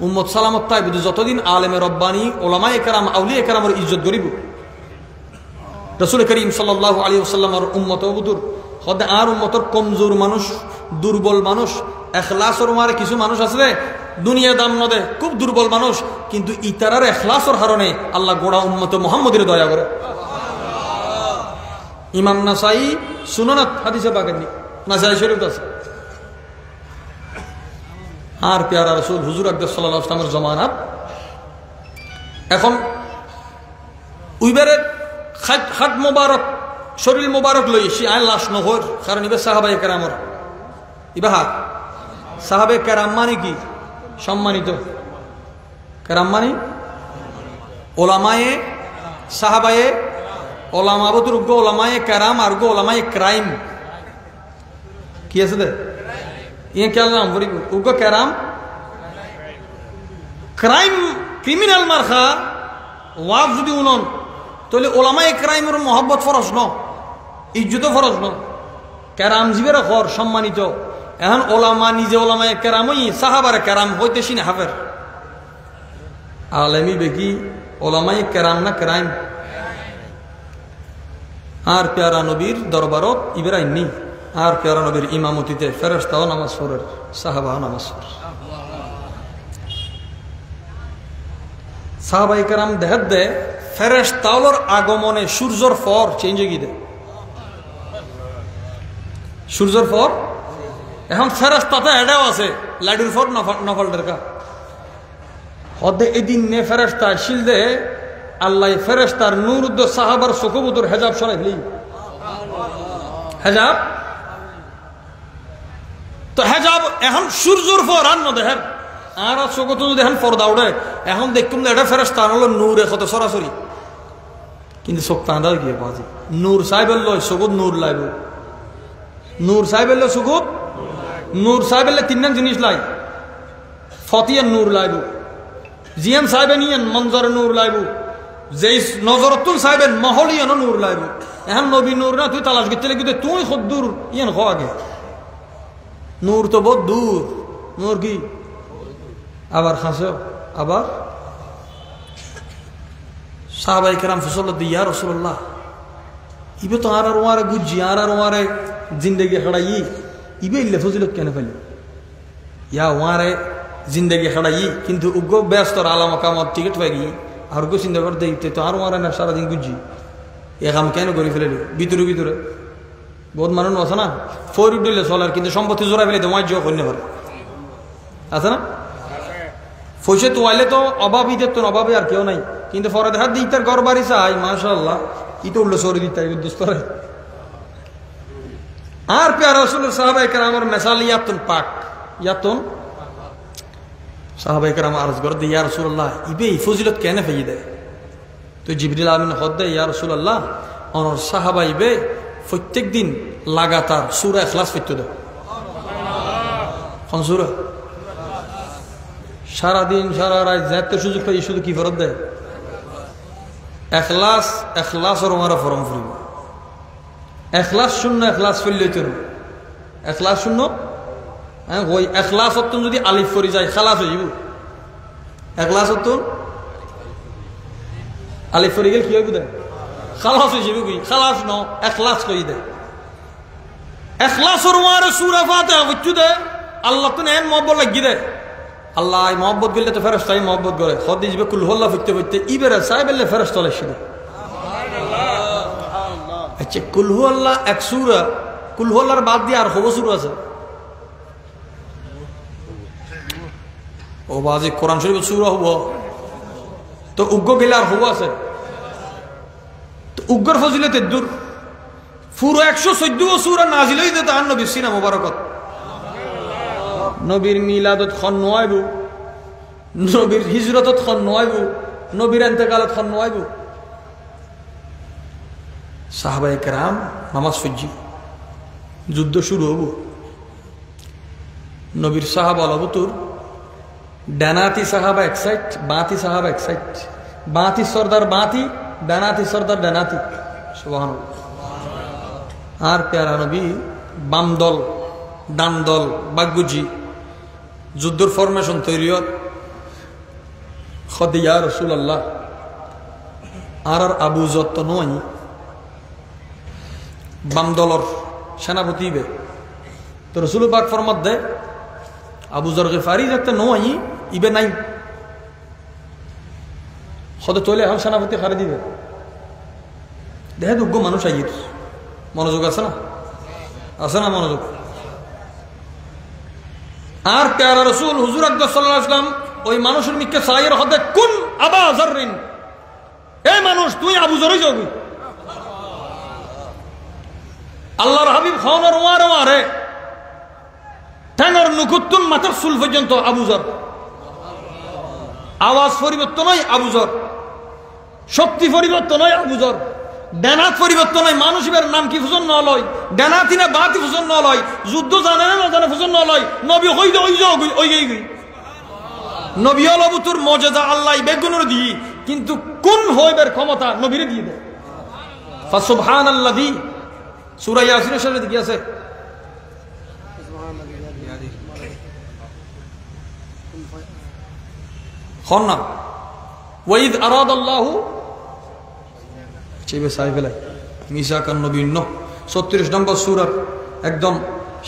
উম্মত সালামত তাইবু যতদিন আলেমে রব্বানি ওলামায়ে কেরাম আউলিয়া কেরামের ইজ্জত করিব রাসূল করিম সাল্লাল্লাহু আলাইহি ওয়াসাল্লামের উম্মত বুদুর হদে আর উম্মতর কমজোর মানুষ দুর্বল মানুষ ইখলাসর মারে কিছু মানুষ আছে দুনিয়া দাম নদে খুব দুর্বল মানুষ কিন্তু ইতারার ইখলাসর কারণে আল্লাহ গোড়া উম্মত মুহাম্মদের দয়া করে ইমাম নাসাই সুনানাত হাদিসে পাকেননি নাসাই শরীফ আছে আর প্যারা রাসূল হুজুর আকরাম সাল্লাল্লাহু আলাইহি ওয়াসাল্লামের জামানাত এখন উইবারের খাট মোবারক শরীর মোবারক লই সে আয় লাশ নহর কারণ ইবে সাহাবায়ে কেরামর ইবে হাত সাহাবে কেরাম মানে কি সম্মানিত কেরাম মানে ওলামায়ে সাহাবায়ে ওলামা বতুর গো ওলামায়ে কেরাম আর গো ওলামায়ে ক্রাইম কি আছে দে ইয়ে কে নাম বলি উগো কেরাম ক্রাইম ক্রিমিনাল মারখা ওয়াজ যদি উনন তাহলে ওলামায়ে ক্রাইমের মহব্বত ফরজ ন ইজ্জত ফরজ ন কেরাম জিবের ঘর সম্মানিত এখন ওলামা নিজে ওলামায়ে কেরামই সাহাবার কেরাম হইতেছি না হাফের আলেমি বেকি ওলামায়ে কেরাম না ক্রাইম আর প্যারা নবীর দরবারত ইব্রাহিম আর প্যারা নবীর ইমামতিতে ফেরেশতাও নামাজ পড়ের সাহাবাও নামাজ পড়ে সাহাবায়ে কেরাম দেখাত দে ফেরেশতাওর আগমনে সূর্যর ফর চেঞ্জ হয়ে গিয়ে সূর্যর ফর এখন ফেরেশতাতে এটাও আছে লাইডুর ফর নফল দরকার হদে এদিন নে ফেরেশতা শিল দে আল্লাহ ফেরেশতার নূর উদ্দ সাহাবার চকুবুতর হেজাব সরাই ফেলি হেজাব তো হেজাব এখন সূর্যর ফর আর ন দেখেন আর চকুতো যদি এখন পর্দা উঠে এখন দেখুন এটা ফেরেশতা হলো নূর এত সরাসরি কিন্তু চোখ তাঁদা গিয়ে বাজি নূর সাহেবের লয় চকুত নূর লাইব নূর সাহেবের লয় চকুত নূর সাহেবের তিনজন জিনিস লাই ফতিয়ান নূর লাইব জিয়ান সাহেবে নিয়েন মঞ্জরে নূর লাইব যেই নজরতুল সাহেবের মহলিয়ানো নূর লাইব এখন নবী নূর না তুই তালাশ করতে কিন্তু তুই খুব দূর ইয়ান আগে নূর তো বহুত দূর মুরগি আবার খাসো আবার সাহাবায়ে কেরাম ফসল দিয়া রাসূলুল্লাহ ইবে তো আর ওয়ারে গুজি আর ওয়ারে জিন্দেগি খড়াই ইবে ইল্লে ফজিলত কেন ফেলি ইয়া ওয়ারে জিন্দেগি খড়াই কিন্তু উগ্র ব্যস্ত আলা মাকামত টিকিট পাই আর গো চিন্তা করতে দিতে তো আর ওয়ারে না সারা দিন গুজি এ কাম কেন করে ফেলে ভিতরে ভিতরে বহুত মানুষ আছে না ফোর উঠলে চলার কিন্তু সম্পত্তি জোড়া ফেলে তোমার জোয়া কন্যা করে আছে না পয়সা তো আইলে তো অভাবই দেখতো অভাবে আর কেউ নাই কিন্তু পরে দেখা দিই তার ঘর বাড়ি চাই মাশাআল্লাহ ইটো উল্লো সরে দিতে দোস্তরে আর প্যারা রাসূলের সাহাবায়ে কেরামের মিসাল ইয়াতুন পাক ইয়াতুন সাহাবায়ে কেরাম আরজ করে ইয়া রাসূলুল্লাহ ইবে ফজিলত কেন ফেই দেয় তো জিবরিল আমিন হদ্দে ইয়া রাসূলুল্লাহ অনর সাহাবা ইবে প্রত্যেক দিন লাগাতার সূরা ইখলাস পড়তে দাও কোন সূরা সারা দিন সারা রাত যাতে সুযোগ পাই শুধু কি ফরজ দেয় ইখলাস ইখলাসর ওমারা ফরম ফুরিব ইখলাস শূন্য ইখলাস ফেললে তো ইখলাস শূন্য হ্যাঁ ওই ইখলাস অর্থ যদি আলিফ পড়ে যায় খালাস হয়ে যাব ইখলাস অর্থ আলিফ পড়ে গেল কি হইব দেয় খালাস হয়ে যাবে কই খালাস ন ইখলাস কই দেয় ইখলাসর ওমারা সূরা ফাতিহা বুঝছো দে আল্লাহ তো নেন মহব্বত লাগি দেয় আল্লাহ মহব্বত গেলে তো ফেরেশতাই মহব্বত করে খদি যাবে কুল হুল্লাহ ফুটতে ফুটতে ইবেরা সাহেবেলে ফেরেশতা লাসিল আচ্ছা কুল হুল্লাহ এক সূরা কুল হুল্লাহর বাদ দিয়ে আর কত সূরা আছে ও বাজে কোরআন শরীফ সূরা হবো তো উগ্র গেলে আর হবো আছে তো উগ্র ফজিলতে দূর পুরো 114 সূরা নাজিল হইতে তো নবী সিনা মুবারকত নবীর মিলাদত খন নয়ব নবীর হিজরতত খন নয়ব নবীর ইন্তেকালত খন নয়ব সাহাবায়ে কেরাম নামাজ পড়জি যুদ্ধ শুরু হব নবীর সাহাবা লবতুর ডানাতি সাহাবা এক সাইড বাতি সাহাবা এক সাইড বাতি সর্দার বাতি ডানাতি সর্দার ডানাতি সুবহানাল্লাহ আর প্যারা নবী বাম দল ডান দল বাগুজি যুদ্ধর ফরমেশন তৈরি খদি ইয়া রাসূলুল্লাহ আর আবু যর তো নয় বাম দলর সেনাপতি বে তো রাসূল পাক ফরমাত দেয় আবু যর গিফারি যাতে নয় ইবে নাই খদ তোলে এখন সেনাপতি খারে দিবে দেখে দুগ্গ মানুষ আইর মনোযোগ আছে না মনোযোগ আর প্যারা রাসূল হুজুর আকরাম সাল্লাল্লাহু আলাইহি ওয়াসাল্লাম ওই মানুষের মিকে সাইয়ের হদে কোন আবা যাররিন এই মানুষ তুই আবু যরই যাবি আল্লাহর হাবিব খাওয়ানোর ওয়ারে ঠ্যাঙের নুকুতুন মাথার চুল পর্যন্ত আবু যর আওয়াজ পরিবর্তন হয় আবু যর শক্তি পরিবর্তন হয় আবু যর ডানাত পরিবর্তন হয় মানুষের নাম কি ফুজন নলয় ডানাতি না বাতি ফুজন নলয় যুদ্ধ জানে না জানে ফুজন নলয় নবী হইল ওই গই নবী হল অবতুর মর্যাদা আল্লাহ বেগুনের দিই কিন্তু কোন হইবের ক্ষমতা নবীরে দিয়ে দেয় ফাসুবহানাল্লাযী সূরা ইয়াসিনের সাথে কি আছে খন্না ওয়াইদ আরাদাল্লাহু চেবে সাইফেলাই মিসাকান নবীন 36 নম্বর সূরার একদম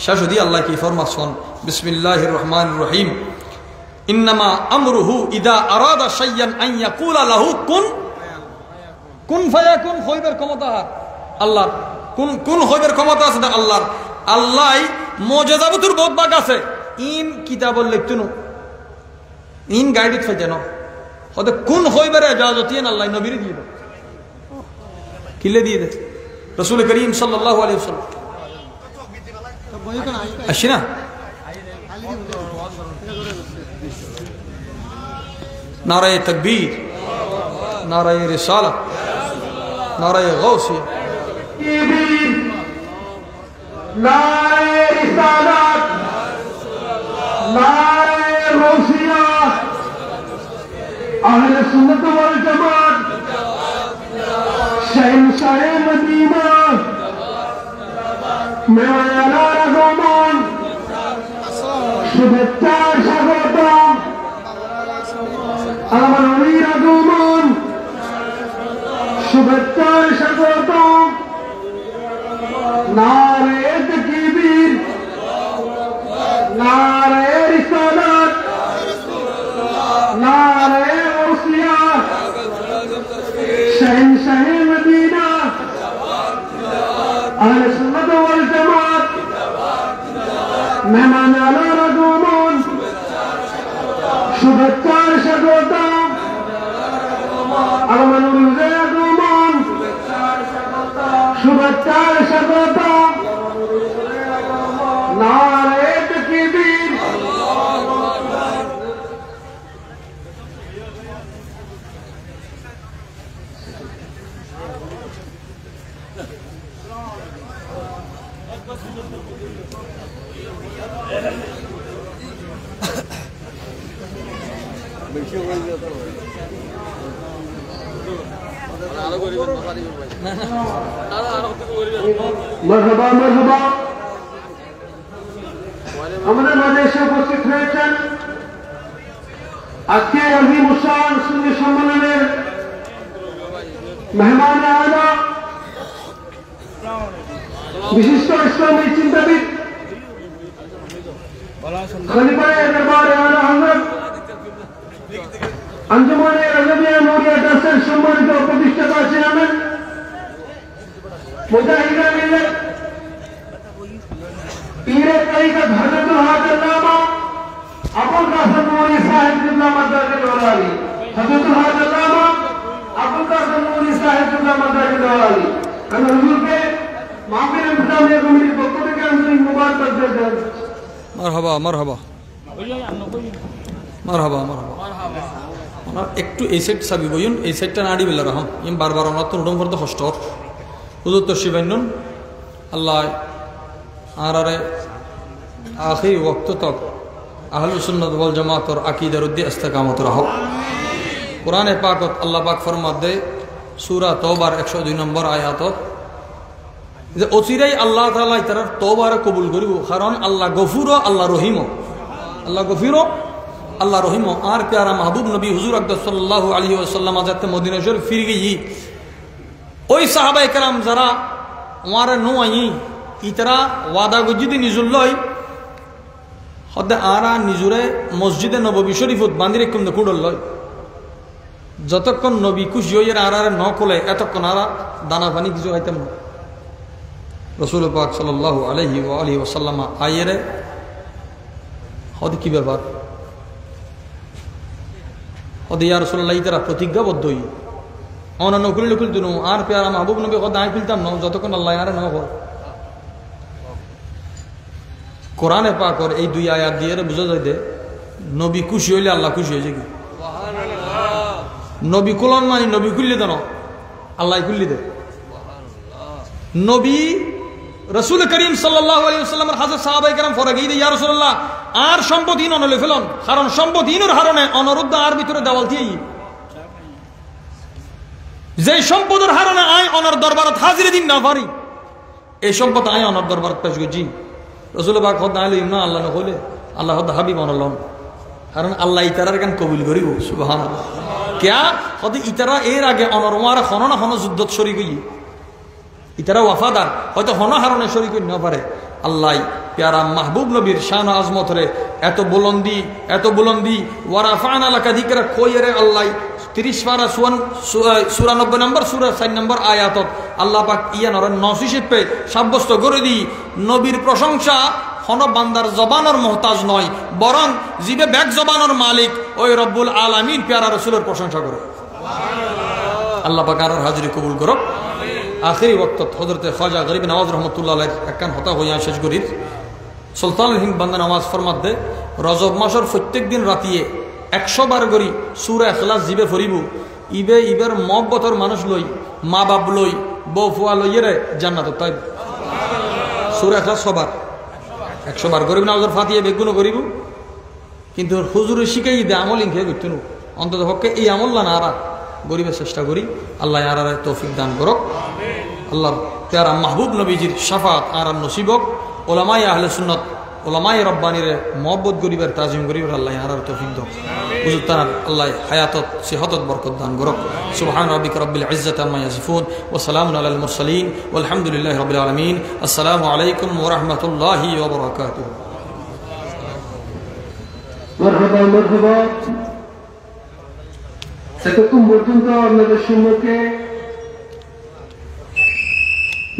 শেষ দিয়ে আল্লাহ কি ফরমাছেন বিসমিল্লাহির রহমানির রহিম ইন্নামা আমরুহু ইদা আরাদা শাইয়ান আন ইয়াকুলা লাহু কুন ফায়াকুন হইবার ক্ষমতা আল্লাহর কোন হইবার ক্ষমতা আছে আল্লাহর আল্লাহ মুজিজাতুর বহুত ভাগ আছে ইন কিতাবল লিখতুন ইন গাইডেড ফাইতেন হতে কোন হইবার ইজাজত ইন আল্লাহ নবীরে দিয়ে দেয় কিলে দিয়ে দেয় রাসূল করিম সাল্লাল্লাহু আলাইহি ওয়াসাল্লাম আশিনা নারায়ে তাকবীর নারায়ে রিসালাত নারায়ে গাউসিয়া নারায়ে রিসালাত নারায়ে গাউসিয়া আহলে সুন্নাত ওয়াল জামাত शहंशाह मदीना मेरा यारा रहमान শুভেচ্ছার স্বাগতম আমার নবীর আগমন শুভেচ্ছার স্বাগতম নারে তাকবীর নারে রিসালাত নারে ওসিয়াত শহনशाह মদিনা আহলে সুন্নাত ওয়াল জামাত মেহমান আলার আগমন শুভেচ্ছার স্বাগতম আমার নবীর আগমন শুভেচ্ছার স্বাগতম নারে তাকবীর মারহাবা মারহাবা আমাদের মাঝে এসে উপস্থিত হয়েছেন আজকে আজিম উসান সুন্নি সম্মেলনের মেহমান আলা বিশিষ্ট ইসলামী চিন্তাবিদ খলিফায়ে দরবারে আলা হযরত আঞ্জুমানে রাজবিয়া নূরিয়া ট্রাস্টের সম্মানিত প্রতিষ্ঠাতা চেয়ারম্যান মুজাহিদে মিল্লাত পীরে তরিকত হযরতুল হাজ আল্লামা আবুল কাসেম নূরি সাহেব কিবলা মাদ্রাসাতুল আলী হযরতুল হাজ আল্লামা আবুল কাসেম নূরি সাহেব কিবলা মাদ্রাসাতুল আলী আমি হুজুরকে মাহফিল ইসলামিয়া কমিটির পক্ষ থেকে আন্তরিক মুবারকবাদ জানাই। মারহাবা মারহাবা মারহাবা মারহাবা ওনার একটু এই সাইড চাবি বইন এই সাইডটা নাড়ি বেলা রাখুন ইম বারবার ওনার তো উঠম করতে কষ্ট হুজুর তো শিবাইনুন আল্লাহ আরে আখির ওয়াক্ত তক আহলুস সুন্নাত ওয়াল জামাতর আকীদার উদ্দে ইস্তেকামত রাখো। কোরআনে পাকত আল্লাহ পাক ফরমাত দে সূরা তওবার 102 নম্বর আয়াতত যে অচিরাই আল্লাহ তাআলা তার তওবার কবুল করিব কারণ আল্লাহ গফুর আল্লাহ রহিম আল্লাহ গফির আল্লাহ রহিম আর প্যারা মাহবুব নবী হুজুর আকরাম সাল্লাল্লাহু আলাইহি ওয়াসাল্লাম আজাতে মদিনা শরীফ ফিরে গিয়ে ওই সাহাবায়ে কেরাম যারা ওয়ারে নো আই ইতরা ওয়াদা গজিদি নিজুল্লই হদে আরা নিজুরে মসজিদে নববী শরীফত বান্দিরে কম দে কুড়ল লয় যতক্ষণ নবী খুশি হইয়ে আরারে ন কোলে এতক্ষণ আরা দানা পানি কিছু খাইতাম না। রাসূল পাক সাল্লাল্লাহু আলাইহি ওয়া আলিহি ওয়াসাল্লাম আইরে হদে কি ব্যাপার হদে ইয়া রাসূলুল্লাহ ইতরা প্রতিজ্ঞাবদ্ধ হই অন নকুল নকুল দুনো আর প্যারা মাহবুব নবী হদে আই ফিলতাম না যতক্ষণ আল্লাহ আরে ন হয়। কোরআনে পাকর এই দুই আয়াত দিয়ে বুঝা যায় যে নবী খুশি হইলে আল্লাহ খুশি হয়েছে কি নবী কুলন মানে নবী খুললে দেন আল্লাহ খুললি দে নবী রাসূল করিম সাল্লাল্লাহু আলাইহি ওয়াসাল্লামের হাজার সাহাবায়ে কেরাম ফরে গিয়ে ইয়া রাসূলুল্লাহ আর সম্পদহীন অনলে ফেলন কারণ সম্পদহীনের হারণে অনরুদ্ধ আর ভিতরে দেওয়াল দিয়ে যে সম্পদের হারণে আয় অনর দরবারত হাজিরে দিন না পারি এই সম্পদ আয় অনর দরবারত পেশ করছি রাসূল পাক হদ না আইলো না আল্লাহ নকলে আল্লাহ হদ হাবিব অনলন কারণ আল্লাহ ইতারার গান কবুল করিব সুবহানাল্লাহ কিয়া হদ ইতারা এর আগে অনর ওয়ারা খন না খন যুদ্ধত শরীক হই ইতারা ওয়াফাদার হয়তো হন হারণে শরীক হই না পারে আল্লাহ প্যারা মাহবুব নবীর শান ও আজমত রে এত বুলন্দি ওয়ারাফানা লাকা যিকরা কইরে আল্লাহ 30 পারা 94 নম্বর সূরা 4 নম্বর আয়াতত আল্লাহ পাক ইয়া নর নসিশে সাব্যস্ত করে দি নবীর প্রশংসা হন বান্দার জবানের মুহতাজ নয় বরং জিবে ব্যাক জবানের মালিক ওই রব্বুল আলামিন প্যারা রাসূলের প্রশংসা করে সুবহানাল্লাহ। আল্লাহ পাক আর হাজিরি কবুল করো। আখিরি ওয়াক্তত হযরত খাজা গরিব নওয়াজ রহমাতুল্লাহ আলাইহি একখান হতা হইয়া শেষ করির সুলতানুল হিন্দ বান্দা নামাজ ফরমাত দে রজব মাসের প্রত্যেক দিন রাতিয়ে 100 বার করি সূরা ইখলাস জিবে ফরিব ইবের মহব্বতর মানুষ লই মা বাপ লই বউ ফুয়া লইরে জান্নাতত তাই সূরা ইখলাস 100 বার গরিব নওয়াজের ফাতিহা বেগুন করিব কিন্তু হুজুরে শিখাই দে আমল ইনকে করতেন অন্তত পক্ষে এই আমল না আরা গরিবের চেষ্টা করি আল্লাহ আর তৌফিক দান করো আল্লাহ প্যারা মাহবুব নবীজির শাফাত আর নসিবক ওলামায়ে আহলে সুন্নাত ওলামায়ে রব্বানিরে মহব্বত গরিবের তাজিম গরিবের আল্লাহ হারার তৌফিক দাও হুজুর তার আল্লাহ হায়াতত সিহতত বরকত দান করুক সুবহান রাব্বিকা রব্বিল ইজ্জাতি আম্মা ইয়াসিফুন ওয়া সালামুন আলাল মুরসালিন ওয়ালহামদুলিল্লাহি রাব্বিল আলামিন আসসালামু আলাইকুম ওয়া রাহমাতুল্লাহি ওয়া বারাকাতুহু মারহাবা মারহাবা এতক্ষণ পর্যন্ত আপনাদের সম্মুখে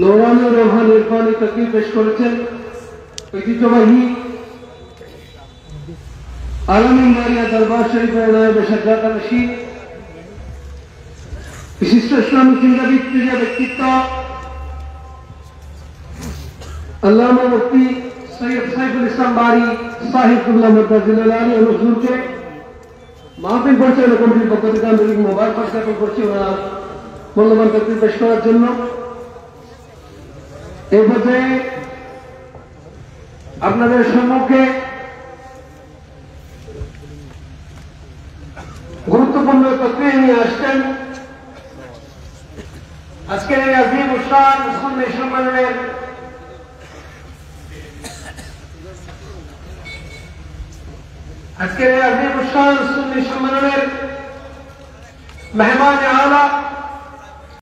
নৌরানি ও রোহানি ইরফানি তাকরীর পেশ করেছেন ঐতিহ্যবাহী আলামিন বাড়িয়া দরবার শরীফের নায়েব সাজ্জাদ আনশি বিশিষ্ট ইসলামী চিন্তাবিদ প্রিয় ব্যক্তিত্ব আল্লামা মুফতি সৈয়দ সাইফুল ইসলাম বারি সাহিবুল্লাহ মদ্দাজিল্লাহ আলী হুজুরকে মাহফিল পরিচালনা কমিটির পক্ষ থেকে আন্তরিক মোবারকবাদ জ্ঞাপন করছি ওনার মূল্যবান তাকরীর পেশ করার জন্য। এই পর্যায়ে আপনাদের সম্মুখে গুরুত্বপূর্ণ তাকরীর নিয়ে আসছেন আজকের এই আজিম উশান সুন্নি সম্মেলনের মেহমান আলা